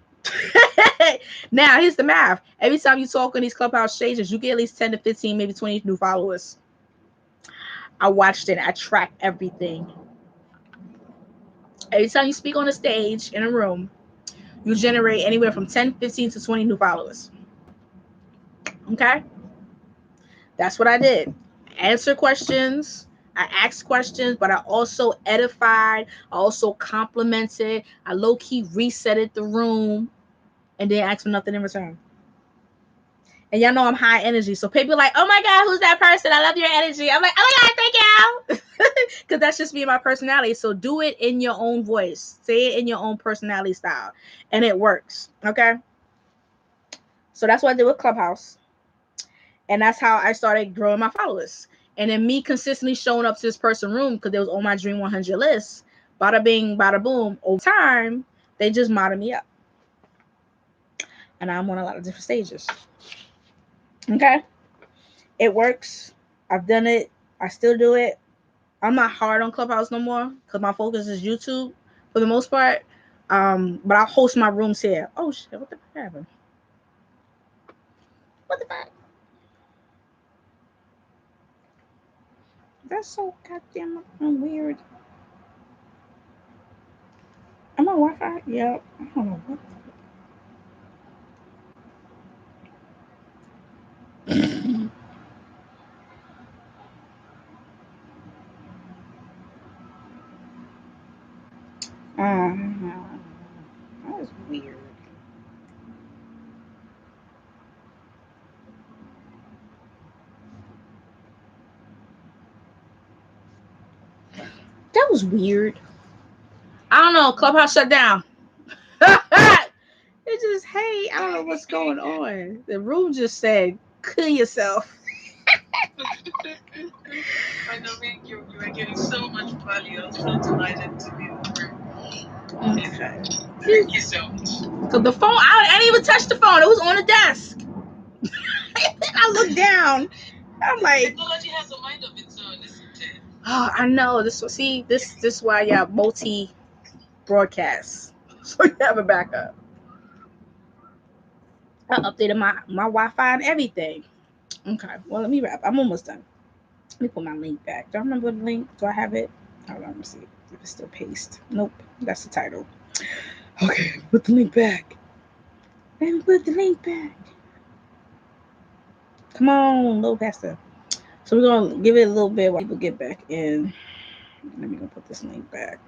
Now, here's the math. Every time you talk on these Clubhouse stages, you get at least 10 to 15, maybe 20 new followers. I watched it. I tracked everything. Every time you speak on a stage in a room, you generate anywhere from 10, 15 to 20 new followers. Okay? That's what I did. Answer questions. I asked questions, but I also edified. I also complimented. I low-key resetted the room and then asked for nothing in return. And y'all know I'm high energy. So people are like, "Oh my God, who's that person? I love your energy." I'm like, "Oh my God, thank you." Because that's just me and my personality. So do it in your own voice. Say it in your own personality style. And it works. Okay? So that's what I did with Clubhouse. And that's how I started growing my followers. And then me consistently showing up to this person's room because they was on my Dream 100 list. Bada bing, bada boom. Over time, they just modded me up. And I'm on a lot of different stages. Okay? It works. I've done it. I still do it. I'm not hard on Clubhouse no more because my focus is YouTube for the most part. But I host my rooms here. Oh shit! What the fuck happened? What the fuck? That's so goddamn weird. Am I Wi-Fi? Yep. I don't know what. That was weird. That was weird. I don't know. Clubhouse shut down. It just, hey, I don't know what's going on. The room just said, "Kill yourself." I know you are getting so much value. I'm so delighted to be over. Okay. Thank you so much. So the phone, I didn't even touch the phone. It was on the desk. I looked down. I'm like, technology has a mind of its own, isn't it? oh, I know. This is why you have multi broadcasts. So you have a backup. I updated my Wi-Fi and everything. Okay, well, let me wrap. I'm almost done. Let me put my link back. Do I remember the link? Do I have it? Hold on, let me see if it's still paste. Nope, that's the title. Okay, put the link back. Let me put the link back. Come on, little pastor. So we're gonna give it a little bit while people get back in. Let me go put this link back.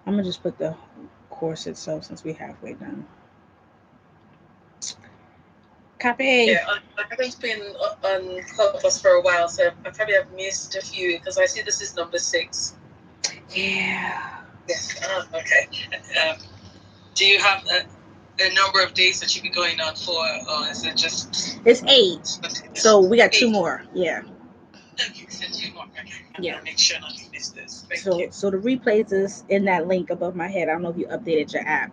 I'm gonna just put the course itself since we're halfway done. Copy. Yeah, I haven't been on Clubhouse for a while, so I probably have missed a few because I see this is number 6. Yeah. Yes. Okay. Um, do you have a number of days that you'll be going on for, or is it just? It's 8. So we got 2 more. Yeah. Okay, so 2 more. Okay. I'm Yeah. gonna make sure not to miss this. Thank So you. so the replays is in that link above my head. I don't know if you updated your app.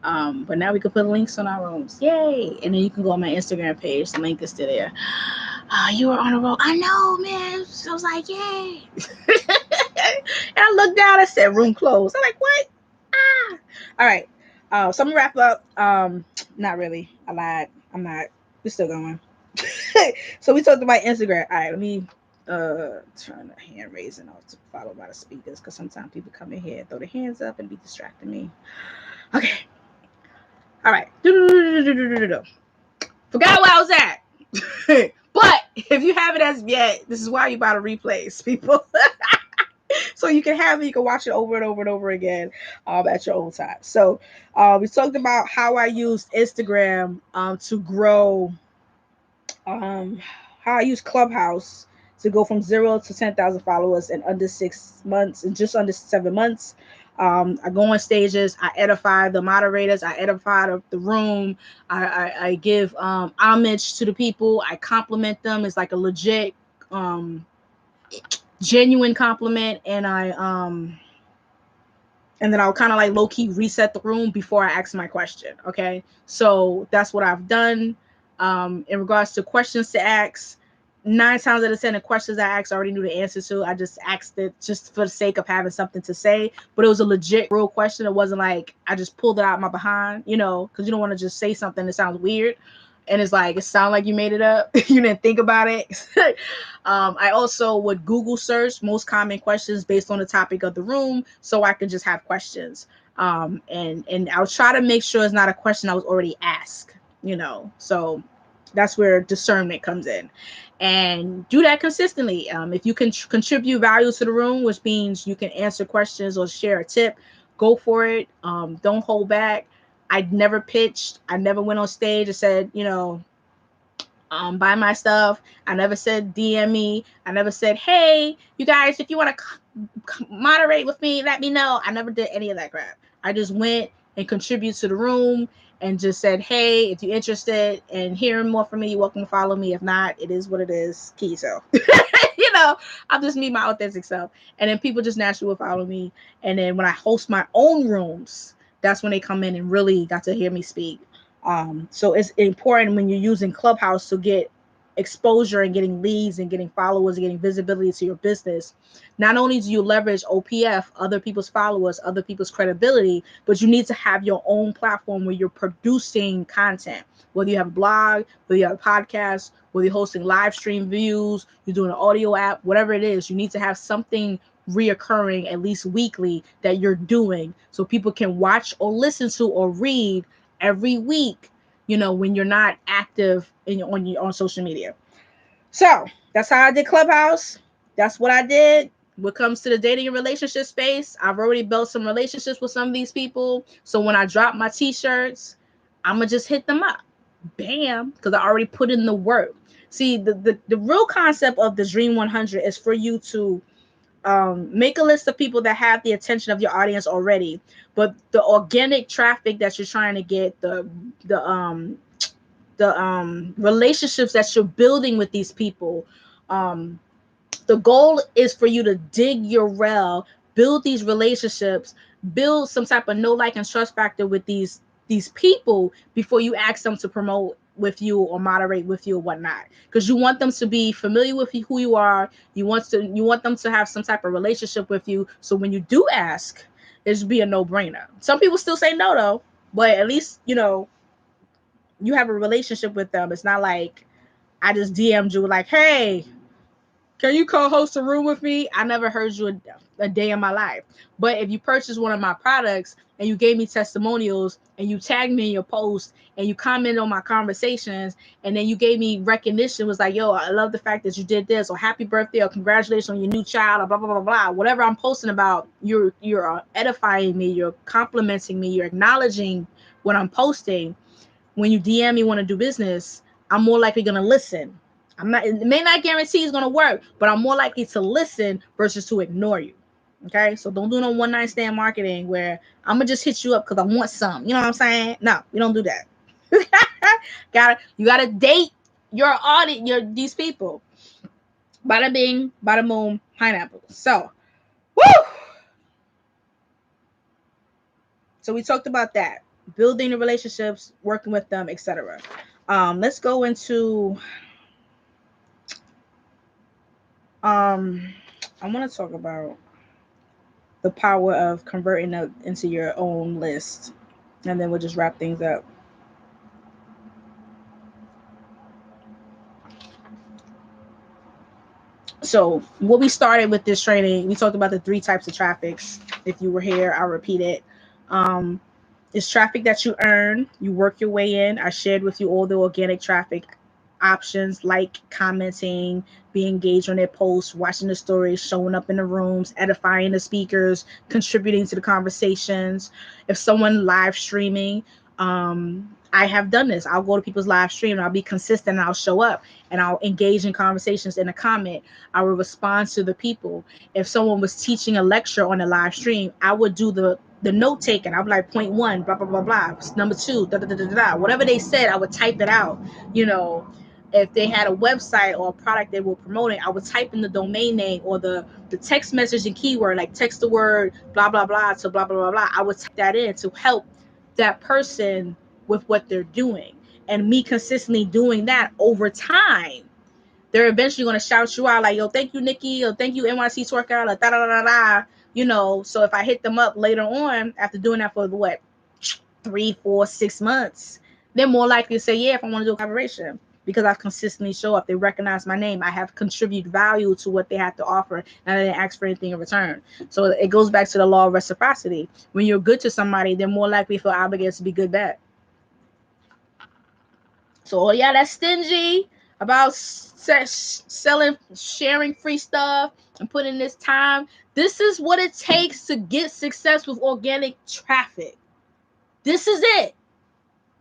But now we can put links on our rooms. Yay! And then you can go on my Instagram page. The link is still there. You were on a roll. I know, man. So I was like, yay. And I looked down. I said, room closed. I'm like, what? Ah. All right. So I'm gonna wrap up. Not really. I lied. I'm not. We're still going. So we talked about Instagram. All right. Let me turn the hand raising off to follow by the speakers because sometimes people come in here and throw their hands up and be distracting me. Okay. All right. Forgot where I was at. But if you haven't as yet, this is why you buy the replays, people. So you can have it, you can watch it over and over and over again at your own time. So we talked about how I used Instagram to grow, how I use Clubhouse to go from 0 to 10,000 followers in under 6 months, in just under 7 months. I go on stages, I edify the moderators, I edify the room, I give homage to the people, I compliment them. It's like a legit, genuine compliment, and then I'll kind of like low key reset the room before I ask my question. Okay, so that's what I've done. In regards to questions to ask, 9 times out of 10, the questions I asked I already knew the answer to. I just asked it just for the sake of having something to say, but it was a legit, real question. It wasn't like I just pulled it out my behind, because you don't want to just say something that sounds weird. And it's like, it sounds like you made it up. You didn't think about it. I also would Google search most common questions based on the topic of the room, so I can just have questions. And I'll try to make sure it's not a question I was already asked. So that's where discernment comes in, and do that consistently. If you can contribute value to the room, which means you can answer questions or share a tip, go for it. Don't hold back. I never pitched. I never went on stage and said, buy my stuff. I never said DM me. I never said, hey, you guys, if you want to moderate with me, let me know. I never did any of that crap. I just went and contributed to the room and just said, hey, if you're interested in hearing more from me, you're welcome to follow me. If not, it is what it is. Key yourself. I'm just me, my authentic self. And then people just naturally will follow me. And then when I host my own rooms, that's when they come in and really got to hear me speak. So it's important when you're using Clubhouse to get exposure and getting leads and getting followers and getting visibility to your business. Not only do you leverage OPF, other people's followers, other people's credibility, but you need to have your own platform where you're producing content. Whether you have a blog, whether you have a podcast, whether you're hosting live stream views, you're doing an audio app, whatever it is, you need to have something reoccurring at least weekly that you're doing so people can watch or listen to or read every week, when you're not active on social media. So that's how I did Clubhouse. That's what I did. When it comes to the dating and relationship space, I've already built some relationships with some of these people. So when I drop my t-shirts, I'm gonna just hit them up. Bam, because I already put in the work. See, the real concept of the Dream 100 is for you to make a list of people that have the attention of your audience already, but the organic traffic that you're trying to get, the relationships that you're building with these people, um, the goal is for you to dig your well, build these relationships, build some type of know, like, and trust factor with these people before you ask them to promote with you or moderate with you or whatnot, because you want them to be familiar with who you are. You want them to have some type of relationship with you, so when you do ask, it should be a no-brainer. Some people still say no though, but at least you have a relationship with them. It's not like I just DM'd you like, hey, Can you co-host a room with me? I never heard you a day in my life. But if you purchased one of my products and you gave me testimonials and you tagged me in your post and you commented on my conversations and then you gave me recognition, was like, yo, I love the fact that you did this, or happy birthday, or congratulations on your new child, or blah blah blah blah. Whatever I'm posting about, you're edifying me, you're complimenting me, you're acknowledging what I'm posting. When you DM me want to do business, I'm more likely gonna listen. I'm not. It may not guarantee it's gonna work, but I'm more likely to listen versus to ignore you. Okay, so don't do no one night stand marketing where I'm gonna just hit you up because I want some. You know what I'm saying? No, you don't do that. You gotta date your audience, these people. Bada bing, bada boom, pineapple. So, woo. So we talked about that, building the relationships, working with them, etc. Let's go into I want to talk about the power of converting it into your own list, and then we'll just wrap things up. So what we started with this training, we talked about the 3 types of traffics. If you were here, I'll repeat it. um it's traffic that you earn, you work your way in. I shared with you all the organic traffic options, like commenting, being engaged on their posts, watching the stories, showing up in the rooms, edifying the speakers, contributing to the conversations. If someone live streaming, I have done this. I'll go to people's live stream and I'll be consistent and I'll show up and I'll engage in conversations in a comment. I will respond to the people. If someone was teaching a lecture on a live stream, I would do the note taking. I would like point one, blah blah blah blah. Number two, da da da da da. Whatever they said, I would type it out. You know, if they had a website or a product they were promoting, I would type in the domain name or the text message and keyword, like text the word blah blah blah to blah blah blah blah. I would type that in to help that person with what they're doing. And me consistently doing that over time, they're eventually going to shout you out like, yo, thank you, Nikki, or thank you, NYC Twerkout, or da da da da. You know, so if I hit them up later on after doing that for what, 3, 4, 6 months, they're more likely to say, yeah, if I want to do a collaboration, because I've consistently show up. They recognize my name. I have contributed value to what they have to offer, and I didn't ask for anything in return. So it goes back to the law of reciprocity. When you're good to somebody, they're more likely to feel obligated to be good back. So oh yeah, that's stingy about selling, sharing free stuff, and putting this time. This is what it takes to get success with organic traffic. This is it.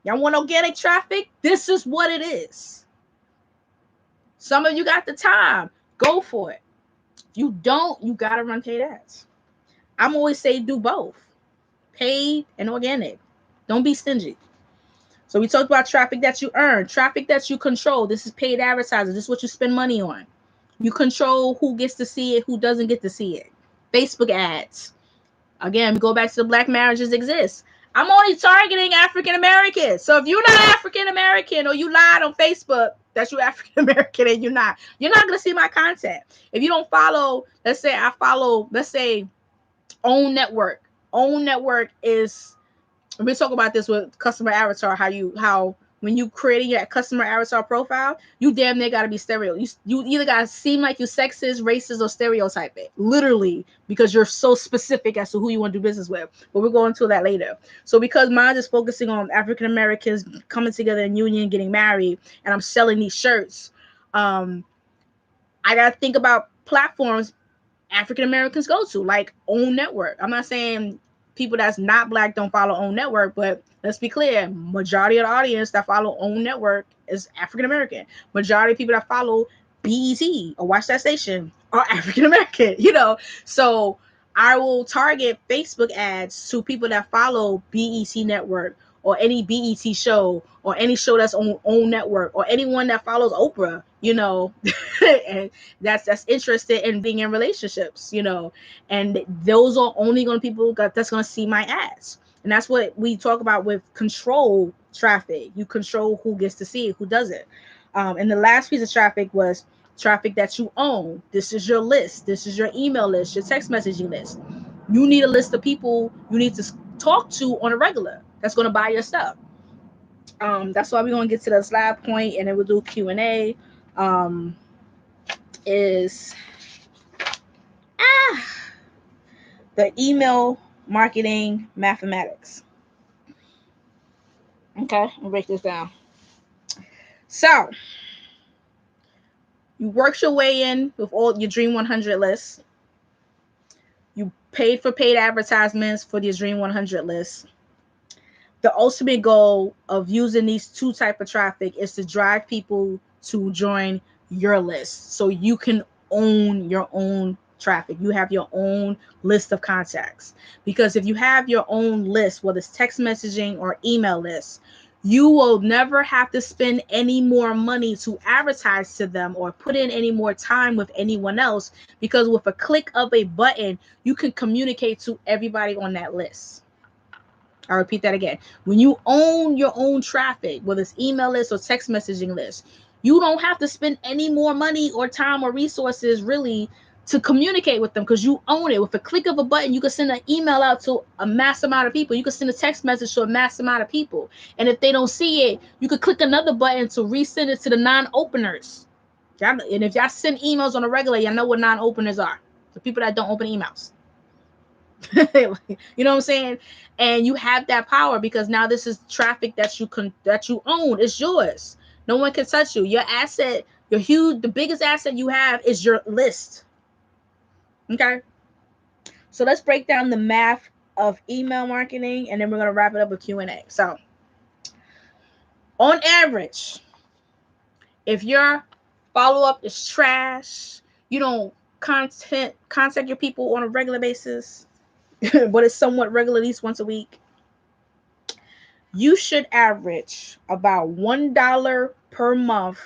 Y'all want organic traffic? This is what it is. Some of you got the time. Go for it. If you don't, you gotta run paid ads. I'm always say do both. Paid and organic. Don't be stingy. So we talked about traffic that you earn, traffic that you control. This is paid advertising. This is what you spend money on. You control who gets to see it, who doesn't get to see it. Facebook ads. Again, we go back to the black marriages exist. I'm only targeting African Americans. So if you're not African American or you lied on Facebook that you're African American and you're not gonna see my content. If you don't follow, let's say I follow, let's say Own Network. Own Network is, we talk about this with customer avatar, how when you creating your customer avatar profile, you damn near gotta be stereo. You either gotta seem like you sexist, racist, or stereotype it. Literally, because you're so specific as to who you want to do business with. But we'll go into that later. So because mine is focusing on African Americans coming together in union, getting married, and I'm selling these shirts, I gotta think about platforms African Americans go to, like Own Network. I'm not saying people that's not black don't follow Own Network, but let's be clear, majority of the audience that follow Own Network is African American. Majority of people that follow BET or watch that station are African American, you know. So I will target Facebook ads to people that follow BET Network or any BET show or any show that's on Own Network or anyone that follows Oprah, you know, and that's interested in being in relationships, you know, and those are only going to people that's going to see my ads. And that's what we talk about with control traffic. You control who gets to see it, who doesn't. And the last piece of traffic was traffic that you own. This is your list. This is your email list, your text messaging list. You need a list of people you need to talk to on a regular that's going to buy your stuff. That's why we're going to get to the slide point, and then we'll do Q&A. is the email marketing mathematics. Okay, I'll break this down. So you worked your way in with all your Dream 100 lists. You paid for paid advertisements for your Dream 100 list. The ultimate goal of using these two type of traffic is to drive people to join your list so you can own your own traffic. You have your own list of contacts, because if you have your own list, whether it's text messaging or email lists, you will never have to spend any more money to advertise to them or put in any more time with anyone else, because with a click of a button you can communicate to everybody on that list. I'll repeat that again. When you own your own traffic, whether it's email list or text messaging list, you don't have to spend any more money or time or resources really to communicate with them, because you own it. With a click of a button, you can send an email out to a mass amount of people. You can send a text message to a mass amount of people. And if they don't see it, you could click another button to resend it to the non-openers. And if y'all send emails on a regular, y'all know what non-openers are. The people that don't open emails. You know what I'm saying? And you have that power because now this is traffic that you own. It's yours. No one can touch you. Your asset, the biggest asset you have is your list. Okay. So let's break down the math of email marketing, and then we're gonna wrap it up with Q&A. So, on average, if your follow-up is trash, you don't contact your people on a regular basis, but it's somewhat regular, at least once a week, you should average about $1 per month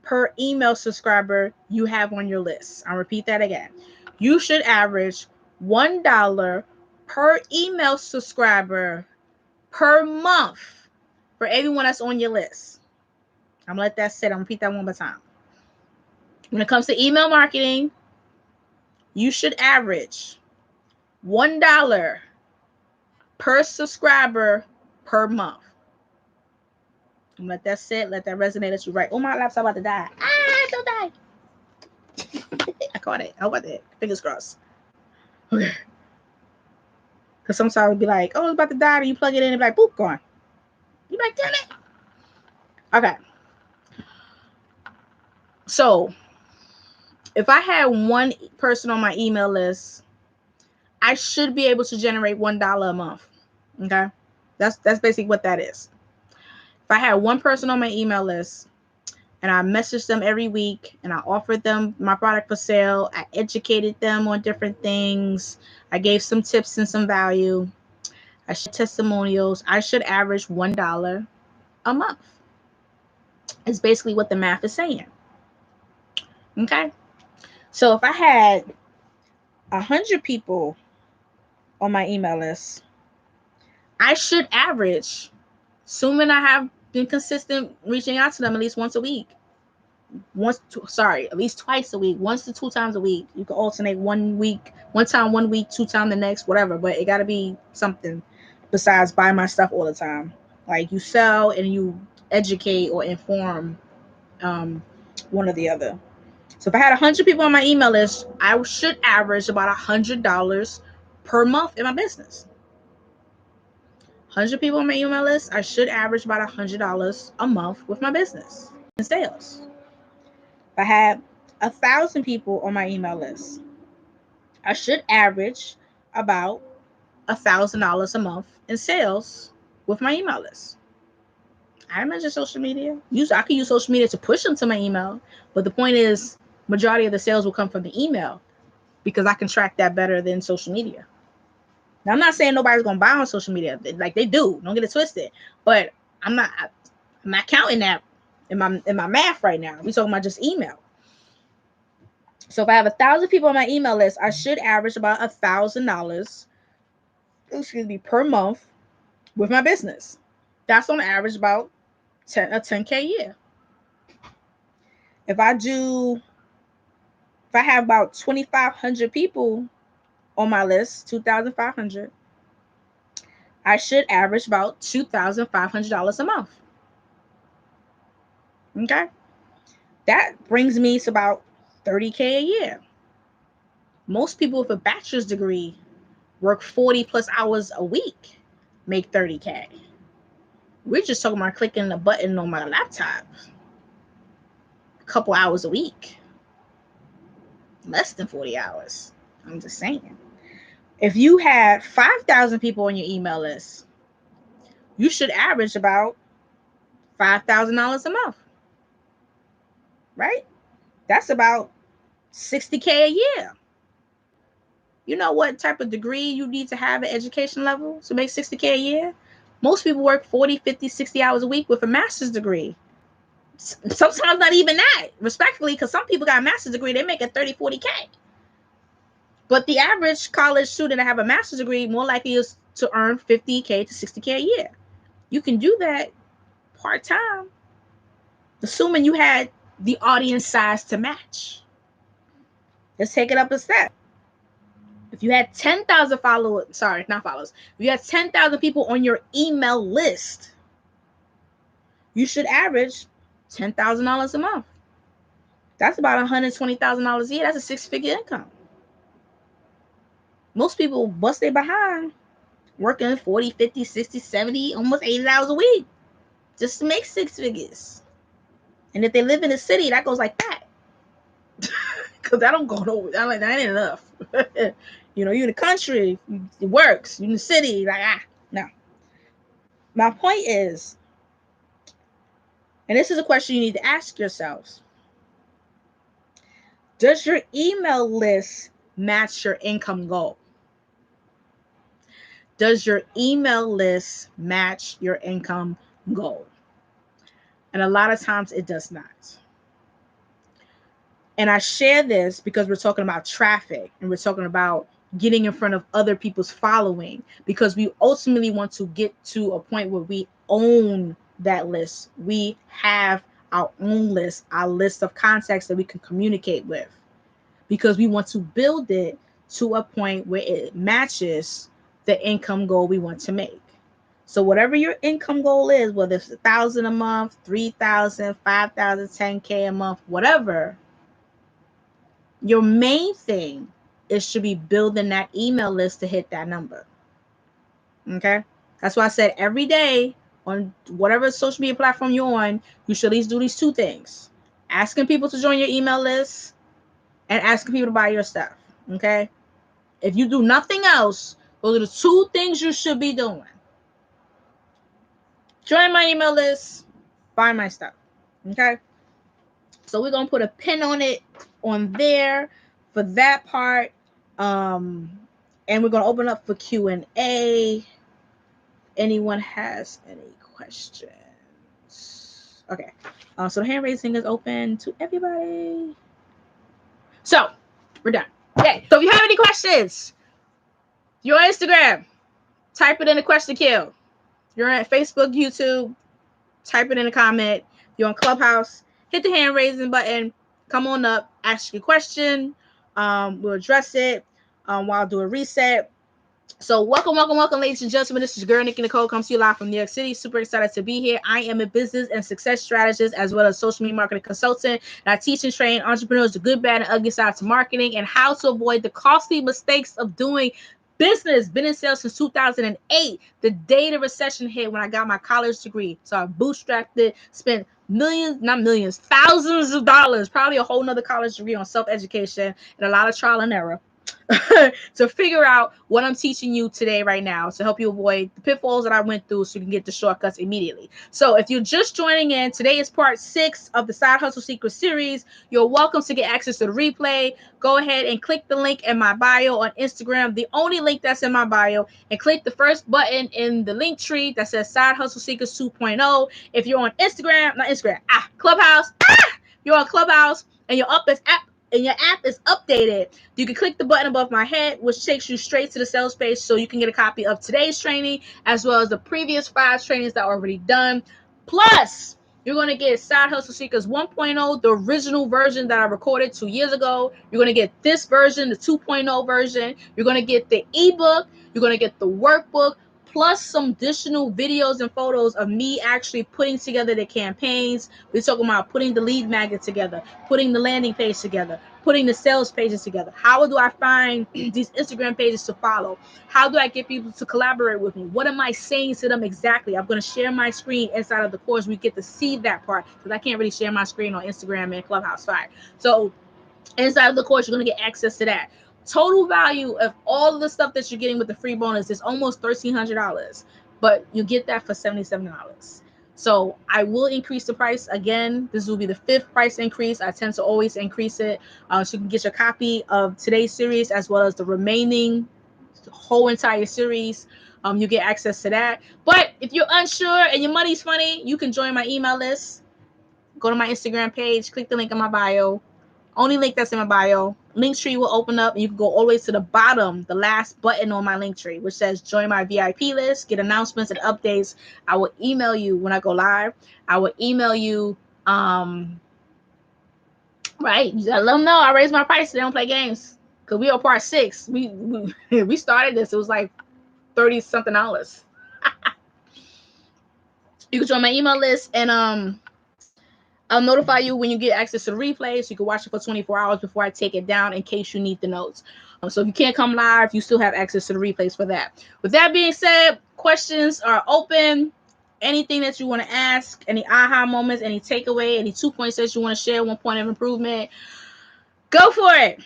per email subscriber you have on your list. I'll repeat that again. You should average $1 per email subscriber per month for everyone that's on your list. I'm gonna let that sit. I'm gonna repeat that one more time. When it comes to email marketing, you should average $1 per subscriber per month. I'm gonna let that sit, let that resonate. Let you right. Oh, my laptop about to die. Don't die. I caught it. I got it. Fingers crossed. Okay. Because sometimes it'll be like, oh, it's about to die. And you plug it in and be like, boop, gone. You like, damn it. Okay. So if I had one person on my email list, I should be able to generate $1 a month. Okay. That's basically what that is. If I had one person on my email list and I messaged them every week and I offered them my product for sale, I educated them on different things, I gave some tips and some value, I shared testimonials, I should average $1 a month. It's basically what the math is saying. Okay. So if I had 100 people on my email list, I should average, assuming I have been consistent reaching out to them at least once a week, at least twice a week, 1 to 2 times a week. You can alternate 1 week, 1 time 1 week, 2 time the next, whatever, but it got to be something besides buy my stuff all the time. Like you sell and you educate or inform, one or the other. So if I had 100 people on my email list, I should average about $100 per month in my business. 100 people on my email list, I should average about $100 a month with my business and sales. If I had 1,000 people on my email list, I should average about $1,000 a month in sales with my email list. I mentioned social media. I could use social media to push them to my email, but the point is, majority of the sales will come from the email because I can track that better than social media. Now, I'm not saying nobody's gonna buy on social media, like they do. Don't get it twisted. But I'm not counting that in my math right now. We talking about just email. So if I have 1,000 people on my email list, I should average about $1,000, per month with my business. That's on average about a 10K a year. If I have about 2,500 people on my list, 2,500, I should average about $2,500 a month. Okay, that brings me to about $30K a year. Most people with a bachelor's degree work 40 plus hours a week, make $30K. We're just talking about clicking a button on my laptop a couple hours a week, less than 40 hours. I'm just saying. If you had 5,000 people on your email list, you should average about $5,000 a month, right? That's about 60K a year. You know what type of degree you need to have at education level to make 60K a year? Most people work 40, 50, 60 hours a week with a master's degree. Sometimes not even that, respectfully, because some people got a master's degree, they make it 30, 40K. But the average college student that have a master's degree more likely is to earn 50K to 60K a year. You can do that part-time, assuming you had the audience size to match. Let's take it up a step. If you had 10,000 followers, sorry, not followers, if you had 10,000 people on your email list, you should average $10,000 a month. That's about $120,000 a year. That's a six-figure income. Most people bust their behind working 40, 50, 60, 70, almost 80 hours a week just to make six figures. And if they live in the city, that goes like that. Because that don't go nowhere. That ain't enough. You in the country, it works. You in the city, no. My point is, and this is a question you need to ask yourselves, does your email list match your income goal? Does your email list match your income goal? And a lot of times it does not. And I share this because we're talking about traffic and we're talking about getting in front of other people's following, because we ultimately want to get to a point where we own that list. We have our own list, our list of contacts that we can communicate with, because we want to build it to a point where it matches the income goal we want to make. So whatever your income goal is, whether it's 1,000 a month, 3,000, 5,000, 10K a month, whatever, your main thing is to be building that email list to hit that number. Okay? That's why I said every day on whatever social media platform you're on, you should at least do these two things: asking people to join your email list and asking people to buy your stuff. Okay? If you do nothing else, those are the two things you should be doing. Join my email list, buy my stuff. Okay? So we're going to put a pin on it on there for that part. And we're going to open up for Q&A. Anyone has any questions? Okay. So the hand raising is open to everybody. So we're done. Okay. So if you have any questions, you're on Instagram, type it in the question queue. You're on Facebook, YouTube, type it in the comment. You're on Clubhouse, hit the hand raising button. Come on up, ask your question. We'll address it while I do a reset. So welcome, ladies and gentlemen. This is your girl, Nikki Nicole, comes to you live from New York City. Super excited to be here. I am a business and success strategist as well as social media marketing consultant. And I teach and train entrepreneurs the good, bad, and ugly sides to marketing and how to avoid the costly mistakes of doing business. Been in sales since 2008, the day the recession hit when I got my college degree. So I bootstrapped it, spent millions, not millions, thousands of dollars, probably a whole nother college degree on self-education and a lot of trial and error to figure out what I'm teaching you today right now to help you avoid the pitfalls that I went through so you can get the shortcuts immediately. So if you're just joining in, today is part 6 of the Side Hustle Secret series. You're welcome to get access to the replay. Go ahead and click the link in my bio on Instagram, the only link that's in my bio, and click the first button in the link tree that says Side Hustle Secrets 2.0. If you're on Clubhouse, you're on Clubhouse and you're up this app, and your app is updated, you can click the button above my head, which takes you straight to the sales page so you can get a copy of today's training as well as the previous 5 trainings that are already done. Plus, you're going to get Side Hustle Seekers 1.0, the original version that I recorded 2 years ago. You're going to get this version, the 2.0 version. You're going to get the ebook. You're going to get the workbook, plus some additional videos and photos of me actually putting together the campaigns. We're talking about putting the lead magnet together, putting the landing page together, putting the sales pages together? How do I find these Instagram pages to follow? How do I get people to collaborate with me? What am I saying to them exactly? I'm going to share my screen inside of the course. We get to see that part because I can't really share my screen on Instagram and Clubhouse. Fine. So inside of the course, you're going to get access to that. Total value of all of the stuff that you're getting with the free bonus is almost $1,300, but you get that for $77. So I will increase the price again. This will be the 5th price increase. I tend to always increase it, so you can get your copy of today's series as well as the remaining whole entire series. You get access to that. But if you're unsure and your money's funny, you can join my email list. Go to my Instagram page, click the link in my bio. Only link that's in my bio. Linktree will open up and you can go all the way to the bottom, the last button on my Linktree, which says join my VIP list, get announcements and updates. I will email you when I go live. I will email you, right? You gotta let them know I raised my price. They don't play games. Cause we are part 6. We started this. It was like $30 something. You can join my email list and I'll notify you when you get access to the replay so you can watch it for 24 hours before I take it down in case you need the notes. So if you can't come live, you still have access to the replays for that. With that being said, questions are open. Anything that you want to ask, any aha moments, any takeaway, any 2 points that you want to share, 1 point of improvement, go for it.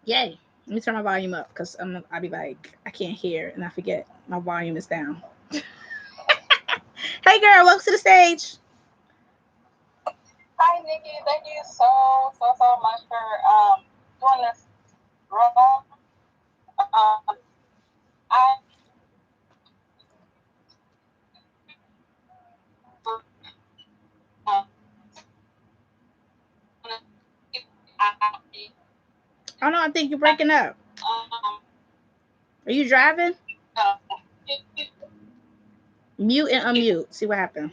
Yay. Let me turn my volume up because I'll be like, I can't hear and I forget my volume is down. Hey girl, welcome to the stage. Hi, Nikki. Thank you so much for doing this room. I Oh no, I think you're breaking up. Are you driving? Mute and unmute. See what happened.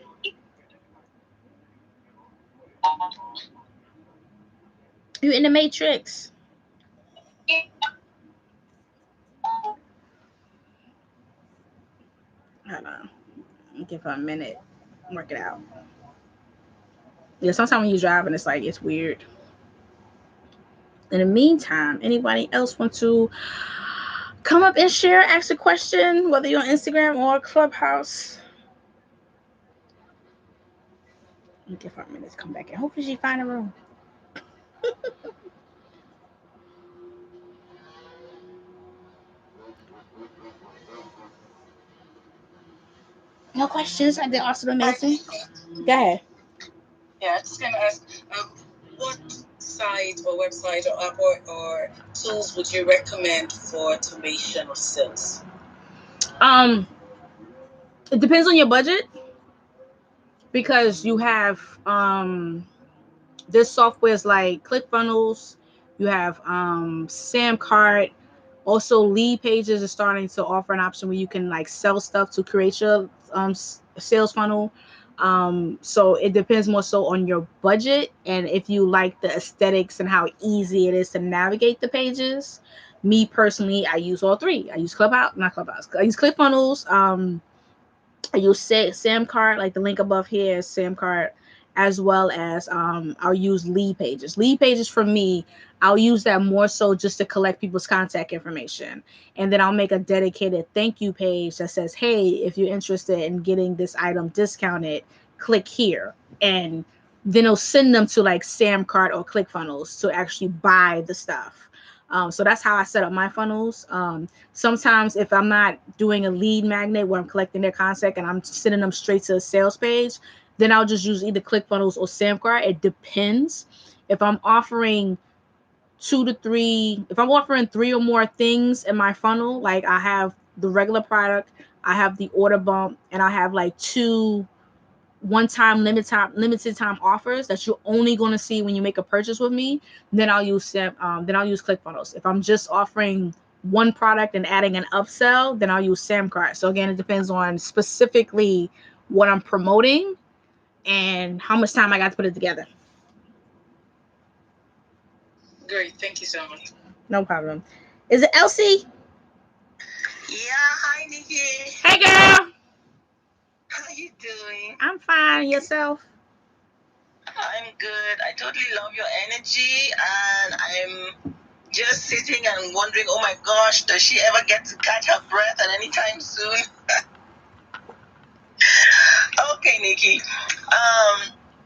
You in the matrix. Hold on. Give her a minute. Work it out. Yeah, sometimes when you're driving, it's like it's weird. In the meantime, anybody else want to come up and share, ask a question, whether you're on Instagram or Clubhouse? Give her a minute to come back in. Hopefully she find a room. No questions. I did also amazing. Go ahead. Yeah, I just gonna ask, what site or website or app or tools would you recommend for automation of sales? It depends on your budget because you have there's softwares like ClickFunnels, you have Samcart, also Lead Pages is starting to offer an option where you can like sell stuff to create your sales funnel. So it depends more so on your budget and if you like the aesthetics and how easy it is to navigate the pages. Me personally, I use all 3. I use not Clubhouse. I use ClickFunnels. I use Samcart, like the link above here is Samcart, as well as I'll use Lead Pages. Lead Pages for me, I'll use that more so just to collect people's contact information. And then I'll make a dedicated thank you page that says, hey, if you're interested in getting this item discounted, click here. And then it'll send them to like Samcart or ClickFunnels to actually buy the stuff. So that's how I set up my funnels. Sometimes if I'm not doing a lead magnet where I'm collecting their contact and I'm sending them straight to a sales page, then I'll just use either ClickFunnels or Samcart. It depends. If I'm offering 2 to 3, if I'm offering 3 or more things in my funnel, like I have the regular product, I have the order bump, and I have like 2 one-time limited time offers that you're only going to see when you make a purchase with me, then I'll use ClickFunnels. If I'm just offering one product and adding an upsell, then I'll use Samcart. So again, it depends on specifically what I'm promoting and how much time I got to put it together. Great, thank you so much. No problem. Is it Elsie? Yeah, hi Nikki. Hey girl. How you doing? I'm fine. Yourself? I'm good. I totally love your energy, and I'm just sitting and wondering, oh my gosh, does she ever get to catch her breath at any time soon? Okay, Nikki.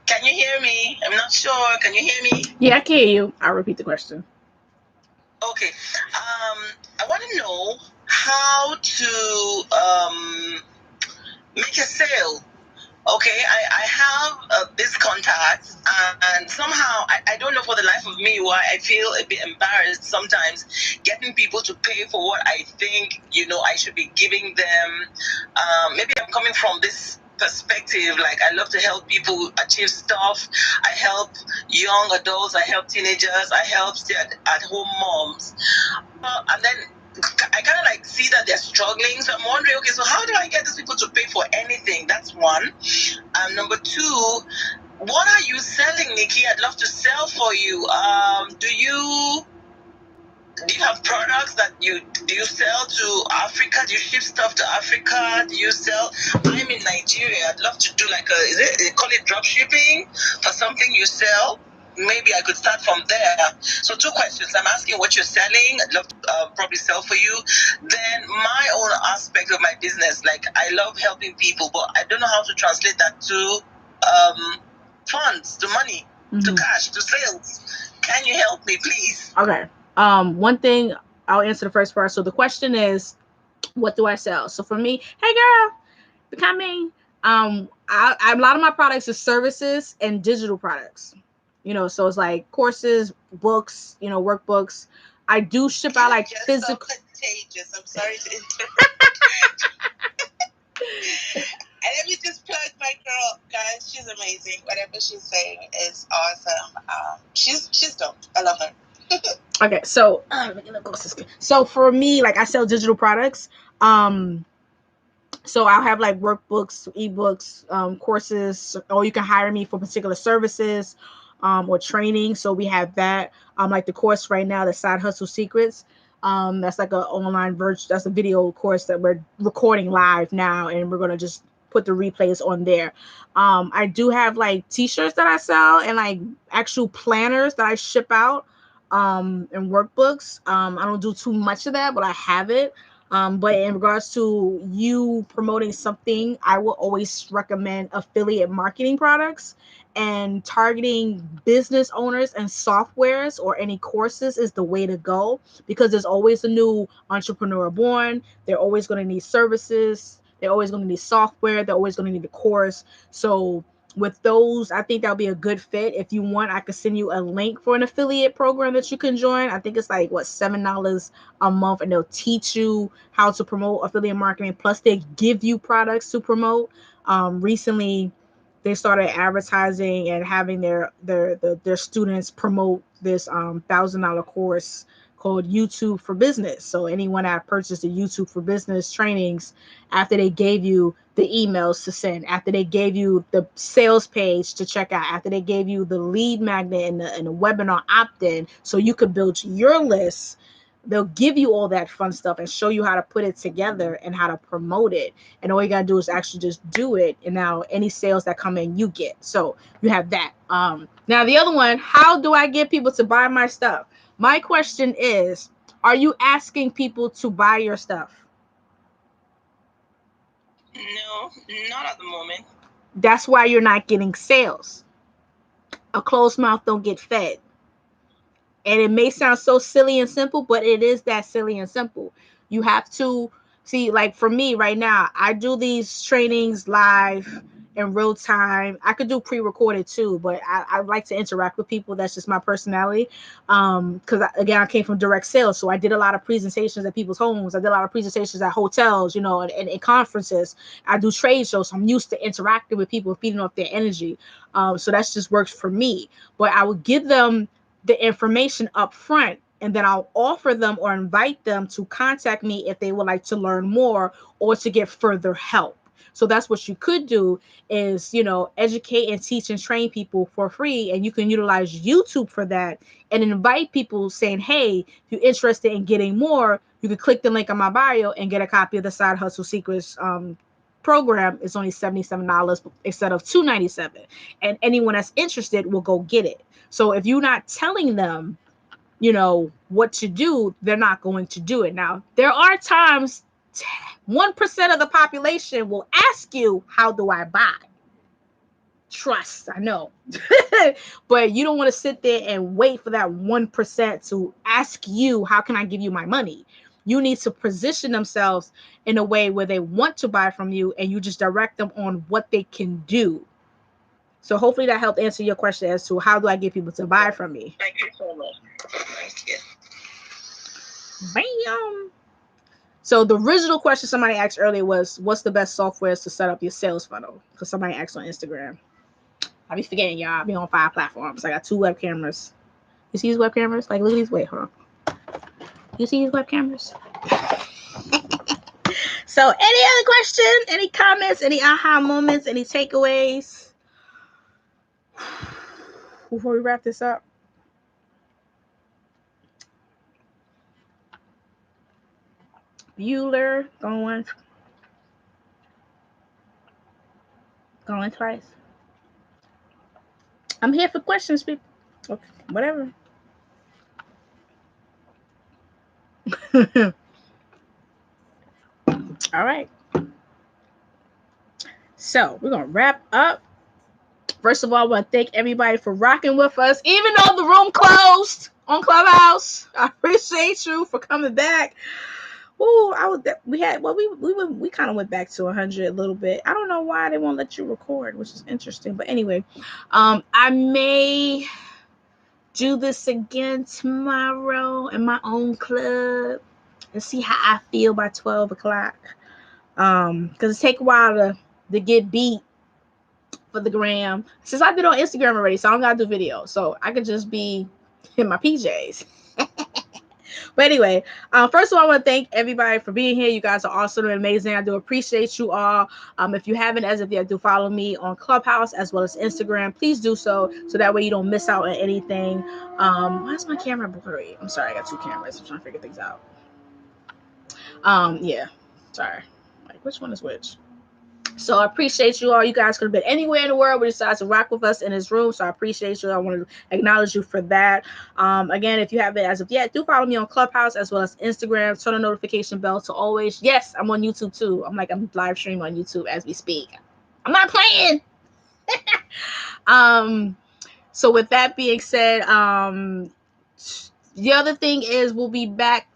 Can you hear me? I'm not sure. Can you hear me? Yeah, I can hear you. I'll repeat the question. Okay. I want to know how to make a sale. Okay, I have this contact, and somehow I don't know for the life of me why I feel a bit embarrassed sometimes getting people to pay for what I think, I should be giving them. Maybe I'm coming from this perspective, like I love to help people achieve stuff. I help young adults, I help teenagers, I help stay at home moms. And then I kind of like see that they're struggling. So I'm wondering, okay, so how do I get these people to pay for anything? That's one. Number two, what are you selling, Nikki? I'd love to sell for you. Do you have products that do you sell to Africa? Do you ship stuff to Africa? Do you sell? I'm in Nigeria. I'd love to do like they call it drop shipping for something you sell. Maybe I could start from there. So 2 questions. I'm asking what you're selling. I'd love to probably sell for you. Then my own aspect of my business. Like I love helping people, but I don't know how to translate that to funds, to money, to cash, to sales. Can you help me, please? Okay. One thing, I'll answer the first part. So the question is, what do I sell? So for me, hey girl, becoming a lot of my products are services and digital products. So it's like courses, books, workbooks. I do ship out like physical. So contagious. I'm sorry to interrupt. And let me just plug my girl, guys. She's amazing. Whatever she's saying is awesome. She's dope. I love her. Okay, so for me, like I sell digital products. So I'll have like workbooks, ebooks, courses, or you can hire me for particular services, or training. So we have that. Like the course right now, the Side Hustle Secrets. That's like an online virtual. That's a video course that we're recording live now, and we're gonna just put the replays on there. I do have like T-shirts that I sell and like actual planners that I ship out, and workbooks. I don't do too much of that, but I have it. But in regards to you promoting something, I will always recommend affiliate marketing products, and targeting business owners and softwares or any courses is the way to go, because there's always a new entrepreneur born. They're always going to need services. They're always going to need software. They're always going to need a course. So with those, I think that'll be a good fit. If you want, I could send you a link for an affiliate program that you can join. I think it's like what, $7 a month, and they'll teach you how to promote affiliate marketing. Plus, they give you products to promote. Recently, they started advertising and having their students promote this $1,000 course called YouTube for Business. So anyone that purchased the YouTube for Business trainings, after they gave you the emails to send, after they gave you the sales page to check out, after they gave you the lead magnet and the webinar opt-in, so you could build your list, they'll give you all that fun stuff and show you how to put it together and how to promote it. And all you gotta do is actually just do it. And now any sales that come in, you get. So you have that. Now the other one, how do I get people to buy my stuff? My question is, are you asking people to buy your stuff? No, not at the moment. That's why you're not getting sales. A closed mouth don't get fed. And it may sound so silly and simple, but it is that silly and simple. You have to see, like for me right now, I do these trainings live in real time. I could do pre-recorded too, but I like to interact with people. That's just my personality. Because again, I came from direct sales, so I did a lot of presentations at people's homes. I did a lot of presentations at hotels, and conferences. I do trade shows, so I'm used to interacting with people, feeding off their energy. So that's just works for me. But I would give them the information up front, and then I'll offer them or invite them to contact me if they would like to learn more or to get further help. So that's what you could do is, educate and teach and train people for free. And you can utilize YouTube for that and invite people saying, hey, if you're interested in getting more, you can click the link on my bio and get a copy of the Side Hustle Secrets program is only $77 instead of $297, and anyone that's interested will go get it. So if you're not telling them, what to do, they're not going to do it. Now, there are times 1% of the population will ask you, how do I buy? Trust, I know. But you don't want to sit there and wait for that 1% to ask you, how can I give you my money? You need to position themselves in a way where they want to buy from you, and you just direct them on what they can do. So hopefully that helped answer your question as to how do I get people to buy from me. Thank you so much. Thank you. Bam. So the original question somebody asked earlier was, what's the best software to set up your sales funnel? Because somebody asked on Instagram. I be forgetting, y'all. I be on 5 platforms. I got 2 web cameras. You see these web cameras? Like, look at these. Wait, hold on. You see these web cameras? So, any other questions? Any comments? Any aha moments? Any takeaways? Before we wrap this up. Bueller going twice. I'm here for questions, people. Okay, whatever. All right. So we're gonna wrap up. First of all, I want to thank everybody for rocking with us, even though the room closed on Clubhouse. I appreciate you for coming back. Ooh, we kind of went back to 100 a little bit. I don't know why they won't let you record, which is interesting. But anyway, I may do this again tomorrow in my own club and see how I feel by 12 o'clock. Because it take a while to get beat for the gram. Since I did on Instagram already, so I don't gotta do video. So I could just be in my PJs. But anyway, first of all, I want to thank everybody for being here. You guys are awesome and amazing. I do appreciate you all. If you haven't as of yet, do follow me on Clubhouse as well as Instagram. Please do so that way you don't miss out on anything. Why is my camera blurry? I'm sorry, I got 2 cameras. I'm trying to figure things out. Yeah, sorry. Like, which one is which? So I appreciate you all. You guys could have been anywhere in the world, but decided to rock with us in this room. So I appreciate you. I want to acknowledge you for that. Again, if you haven't as of yet, do follow me on Clubhouse as well as Instagram. Turn the notification bell to always. Yes, I'm on YouTube too. I'm live streaming on YouTube as we speak. I'm not playing. So with that being said, the other thing is we'll be back.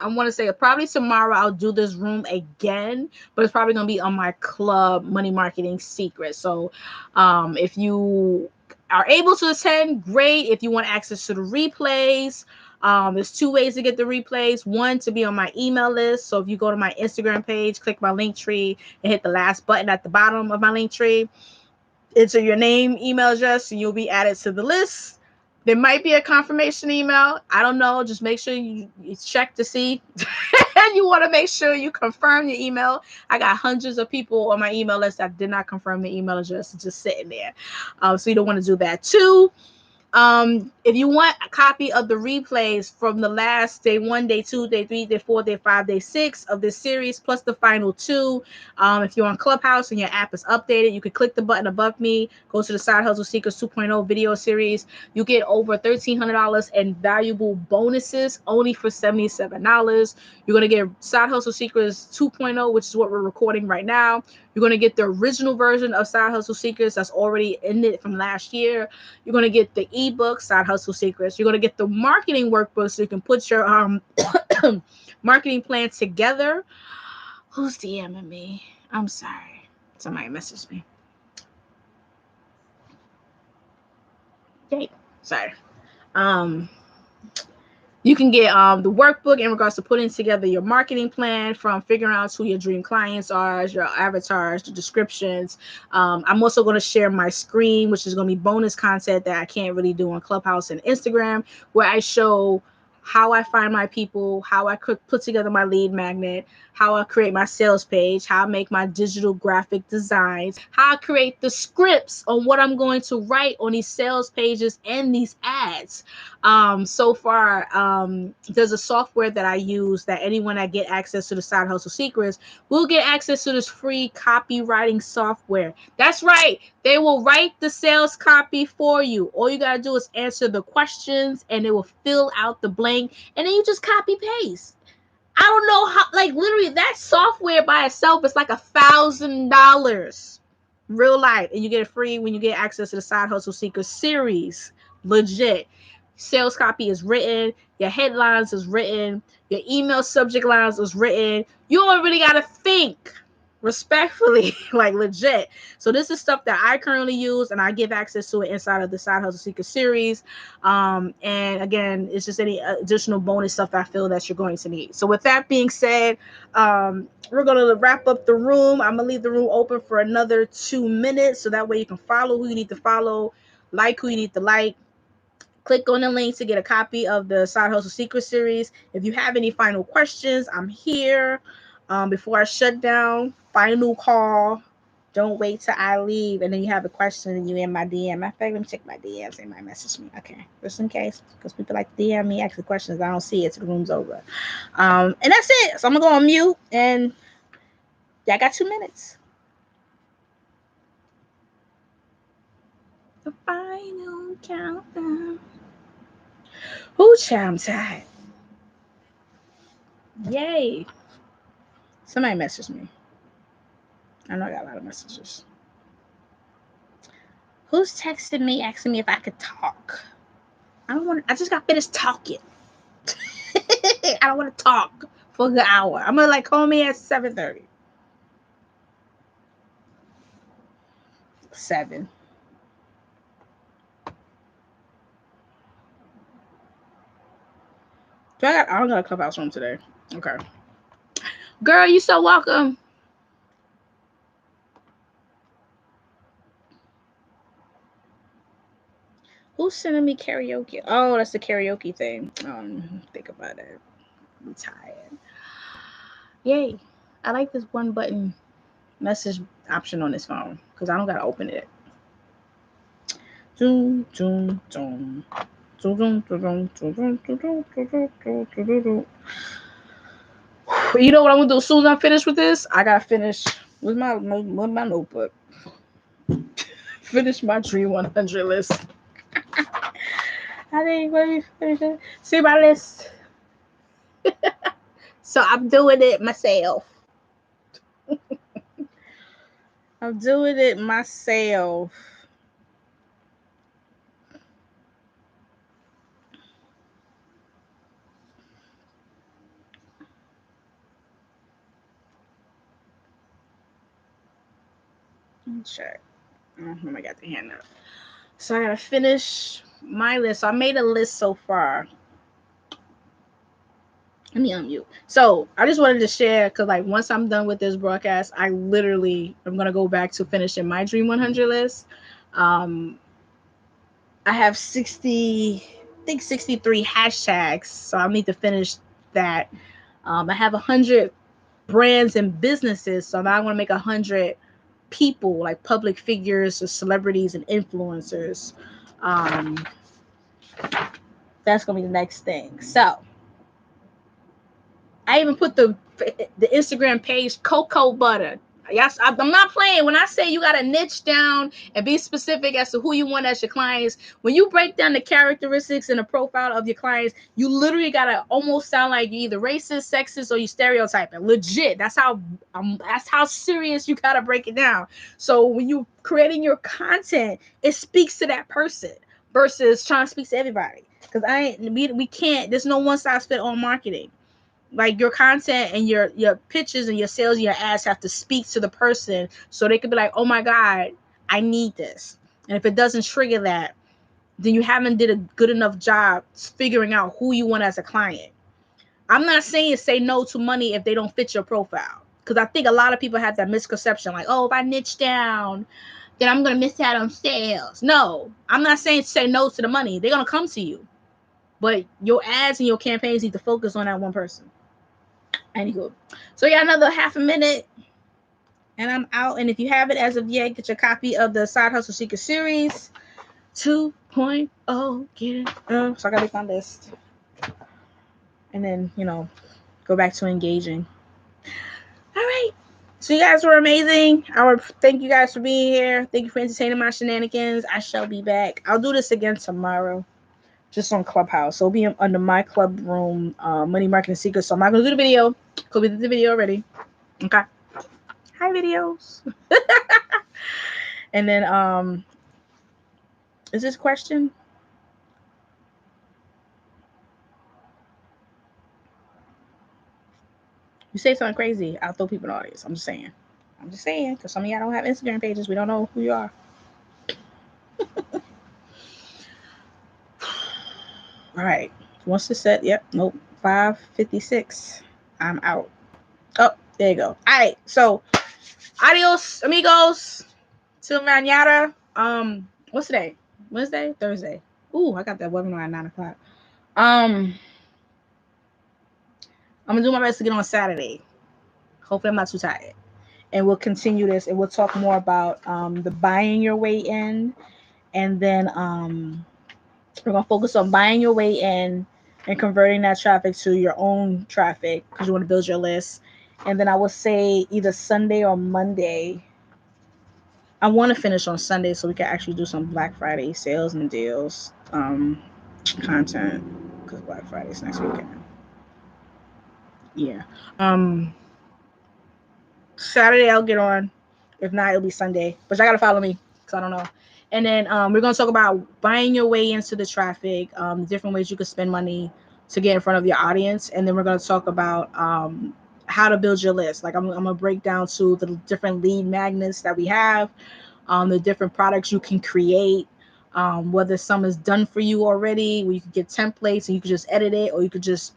I want to say probably tomorrow I'll do this room again, but it's probably going to be on my club money marketing secret. So if you are able to attend, great. If you want access to the replays, there's 2 ways to get the replays. One, to be on my email list. So if you go to my Instagram page, click my link tree and hit the last button at the bottom of my link tree, enter your name, email address, and you'll be added to the list. There might be a confirmation email. I don't know. Just make sure you check to see. And you want to make sure you confirm your email. I got hundreds of people on my email list that did not confirm the email address. It's just sitting there. So you don't want to do that too. If you want a copy of the replays from the last day 1, day 2, day 3, day 4, day 5, day 6 of this series, plus the final 2, if you're on Clubhouse and your app is updated, you can click the button above me, go to the Side Hustle Secrets 2.0 video series. You get over $1,300 in valuable bonuses only for $77. You're going to get Side Hustle Secrets 2.0, which is what we're recording right now. You're going to get the original version of Side Hustle Secrets that's already in it from last year. You're going to get the ebook, Side Hustle Secrets. You're going to get the marketing workbook so you can put your marketing plan together. Who's DMing me? I'm sorry. Somebody messaged me. Okay. Sorry. You can get the workbook in regards to putting together your marketing plan, from figuring out who your dream clients are, your avatars, the descriptions. I'm also going to share my screen, which is going to be bonus content that I can't really do on Clubhouse and Instagram, where I show how I find my people, how I could put together my lead magnet, how I create my sales page, how I make my digital graphic designs, how I create the scripts on what I'm going to write on these sales pages and these ads. So far, there's a software that I use that anyone that get access to the Side Hustle Secrets will get access to this free copywriting software. That's right. They will write the sales copy for you. All you got to do is answer the questions and it will fill out the blank and then you just copy paste. I don't know how, like literally that software by itself is like $1,000 real life, and you get it free when you get access to the Side Hustle Seeker series. Legit. Sales copy is written, your headlines is written, your email subject lines is written. You don't really gotta think, respectfully, like legit. So this is stuff that I currently use, and I give access to it inside of the Side Hustle Seeker series. And again, it's just any additional bonus stuff I feel that you're going to need. So with that being said, we're going to wrap up the room. I'm going to leave the room open for another 2 minutes so that way you can follow who you need to follow, like who you need to like. Click on the link to get a copy of the Side Hustle Secret series. If you have any final questions, I'm here. Before I shut down, final call. Don't wait till I leave and then you have a question and you in my DM. Matter of fact, let me check my DMs. They might message me. Okay, just in case, because people like to DM me, ask the questions. I don't see it till the room's over. And that's it. So I'm gonna go on mute and I got 2 minutes. The final countdown. Ooh, child, I'm tired. Yay. Somebody messaged me. I know I got a lot of messages. Who's texting me asking me if I could talk? I just got finished talking. I don't want to talk for an hour. I'm gonna like call me at 7:30. 7. I don't got a clubhouse room today. Okay. Girl, you so welcome. Who's sending me karaoke? Oh, that's the karaoke thing. Think about it. I'm tired. Yay. I like this one button message option on this phone because I don't gotta open it. Zoom, zoom, zoom. You know what I'm gonna do as soon as I'm finished with this? I gotta finish with my notebook. Finish my Dream 100 list. I think let me finish it. See my list. So I'm doing it myself. I'm doing it myself. Check. Oh, I got the hand up. So I gotta finish my list. So I made a list so far. Let me unmute. So I just wanted to share because like once I'm done with this broadcast, I literally am gonna go back to finishing my Dream 100 list. I have 63 hashtags, so I need to finish that. I have 100 brands and businesses, so now I want to make 100 people, like public figures or celebrities and influencers. That's gonna be the next thing. So I even put the Instagram page cocoa butter. Yes, I'm not playing. When I say you got to niche down and be specific as to who you want as your clients, when you break down the characteristics and the profile of your clients, you literally got to almost sound like you're either racist, sexist, or you stereotyping. Legit. That's how serious you got to break it down. So when you creating your content, it speaks to that person versus trying to speak to everybody. Because we can't. There's no one size fit all marketing. Like your content and your pitches and your sales and your ads have to speak to the person so they could be like, oh my god, I need this. And if it doesn't trigger that, then you haven't did a good enough job figuring out who you want as a client. I'm not saying say no to money if they don't fit your profile, because I think a lot of people have that misconception like, oh, if I niche down then I'm gonna miss out on sales. No, I'm not saying say no to the money. They're gonna come to you, but your ads and your campaigns need to focus on that one person. Anywho, so yeah, another half a minute and I'm out. And if you haven't as of yet, get your copy of the Side Hustle Secret series. 2.0, get it. So I gotta make my list. And then, go back to engaging. All right. So you guys were amazing. I would thank you guys for being here. Thank you for entertaining my shenanigans. I shall be back. I'll do this again tomorrow, just on Clubhouse. So it'll be under my club room, Money Marketing Secrets. So I'm not gonna do the video. Because we did the video already. Okay. Hi, videos. And then is this question? You say something crazy, I'll throw people in the audience. I'm just saying. Because some of y'all don't have Instagram pages. We don't know who you are. All right. Once it's set, yep. Nope. 5:56. I'm out. Oh, there you go. All right. So, adios, amigos. Till mañana. What's today? Wednesday? Thursday. Ooh, I got that webinar at 9:00. I'm gonna do my best to get on Saturday. Hopefully, I'm not too tired. And we'll continue this, and we'll talk more about the buying your way in, and then we're gonna focus on buying your way in and converting that traffic to your own traffic because you want to build your list. And then I will say either Sunday or Monday. I want to finish on Sunday so we can actually do some Black Friday sales and deals content because Black Friday's next weekend. Yeah. Saturday I'll get on. If not, it'll be Sunday. But y'all gotta follow me because I don't know. And then we're gonna talk about buying your way into the traffic, different ways you could spend money to get in front of your audience. And then we're gonna talk about how to build your list. Like I'm gonna break down to the different lead magnets that we have, the different products you can create. Whether some is done for you already, where you can get templates and you can just edit it, or you could just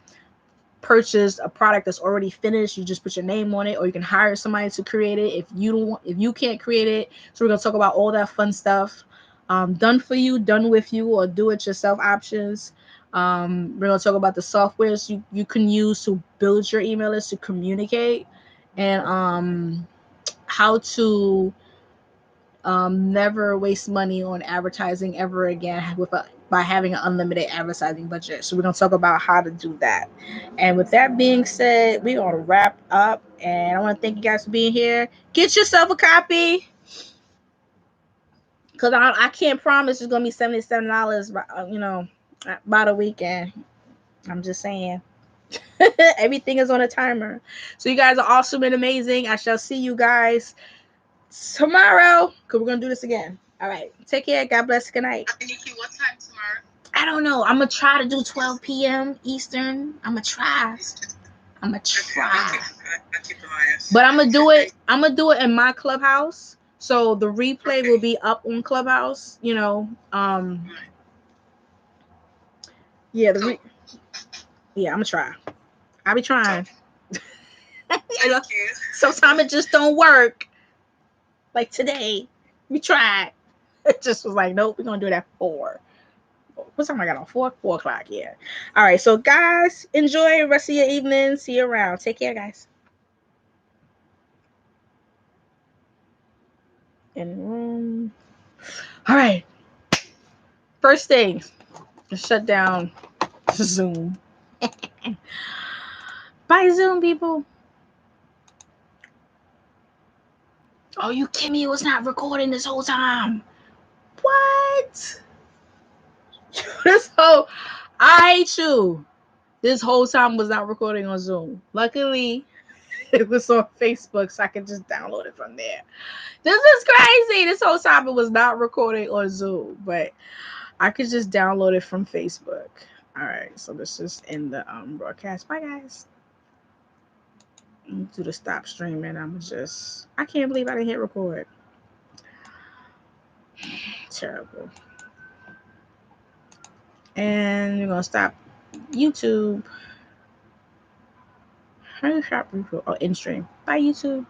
purchase a product that's already finished. You just put your name on it, or you can hire somebody to create it if you can't create it. So we're gonna talk about all that fun stuff, done for you, done with you, or do it yourself options. We're gonna talk about the softwares you can use to build your email list to communicate, and how to never waste money on advertising ever again by having an unlimited advertising budget. So we're going to talk about how to do that. And with that being said, we're going to wrap up. And I want to thank you guys for being here. Get yourself a copy. Because I can't promise it's going to be $77, by the weekend. I'm just saying. Everything is on a timer. So you guys are awesome and amazing. I shall see you guys tomorrow, because we're gonna do this again. All right, take care. God bless. Good night. Nikki, what time tomorrow? I don't know. I'm gonna try to do 12 p.m. Eastern. I'm gonna try. But I'm gonna do it. I'm gonna do it in my Clubhouse, so the replay will be up on Clubhouse. Yeah, I'm gonna try. I'll be trying. Sometimes it just don't work. Like today, we tried. It just was like, nope, we're gonna do it at 4. What time I got on? 4 o'clock. Yeah. All right. So guys, enjoy the rest of your evening. See you around. Take care, guys. In the room. All right. First thing, shut down Zoom. Bye, Zoom people. Oh, you kidding me? It was not recording this whole time. What? I hate you. This whole time was not recording on Zoom. Luckily, it was on Facebook, so I could just download it from there. This is crazy. This whole time it was not recording on Zoom, but I could just download it from Facebook. All right, so let's just end the broadcast. Bye, guys. Do the stop streaming. I can't believe I didn't hit record. Terrible. And we're gonna stop YouTube. Hurry, shop, end stream. Bye, YouTube.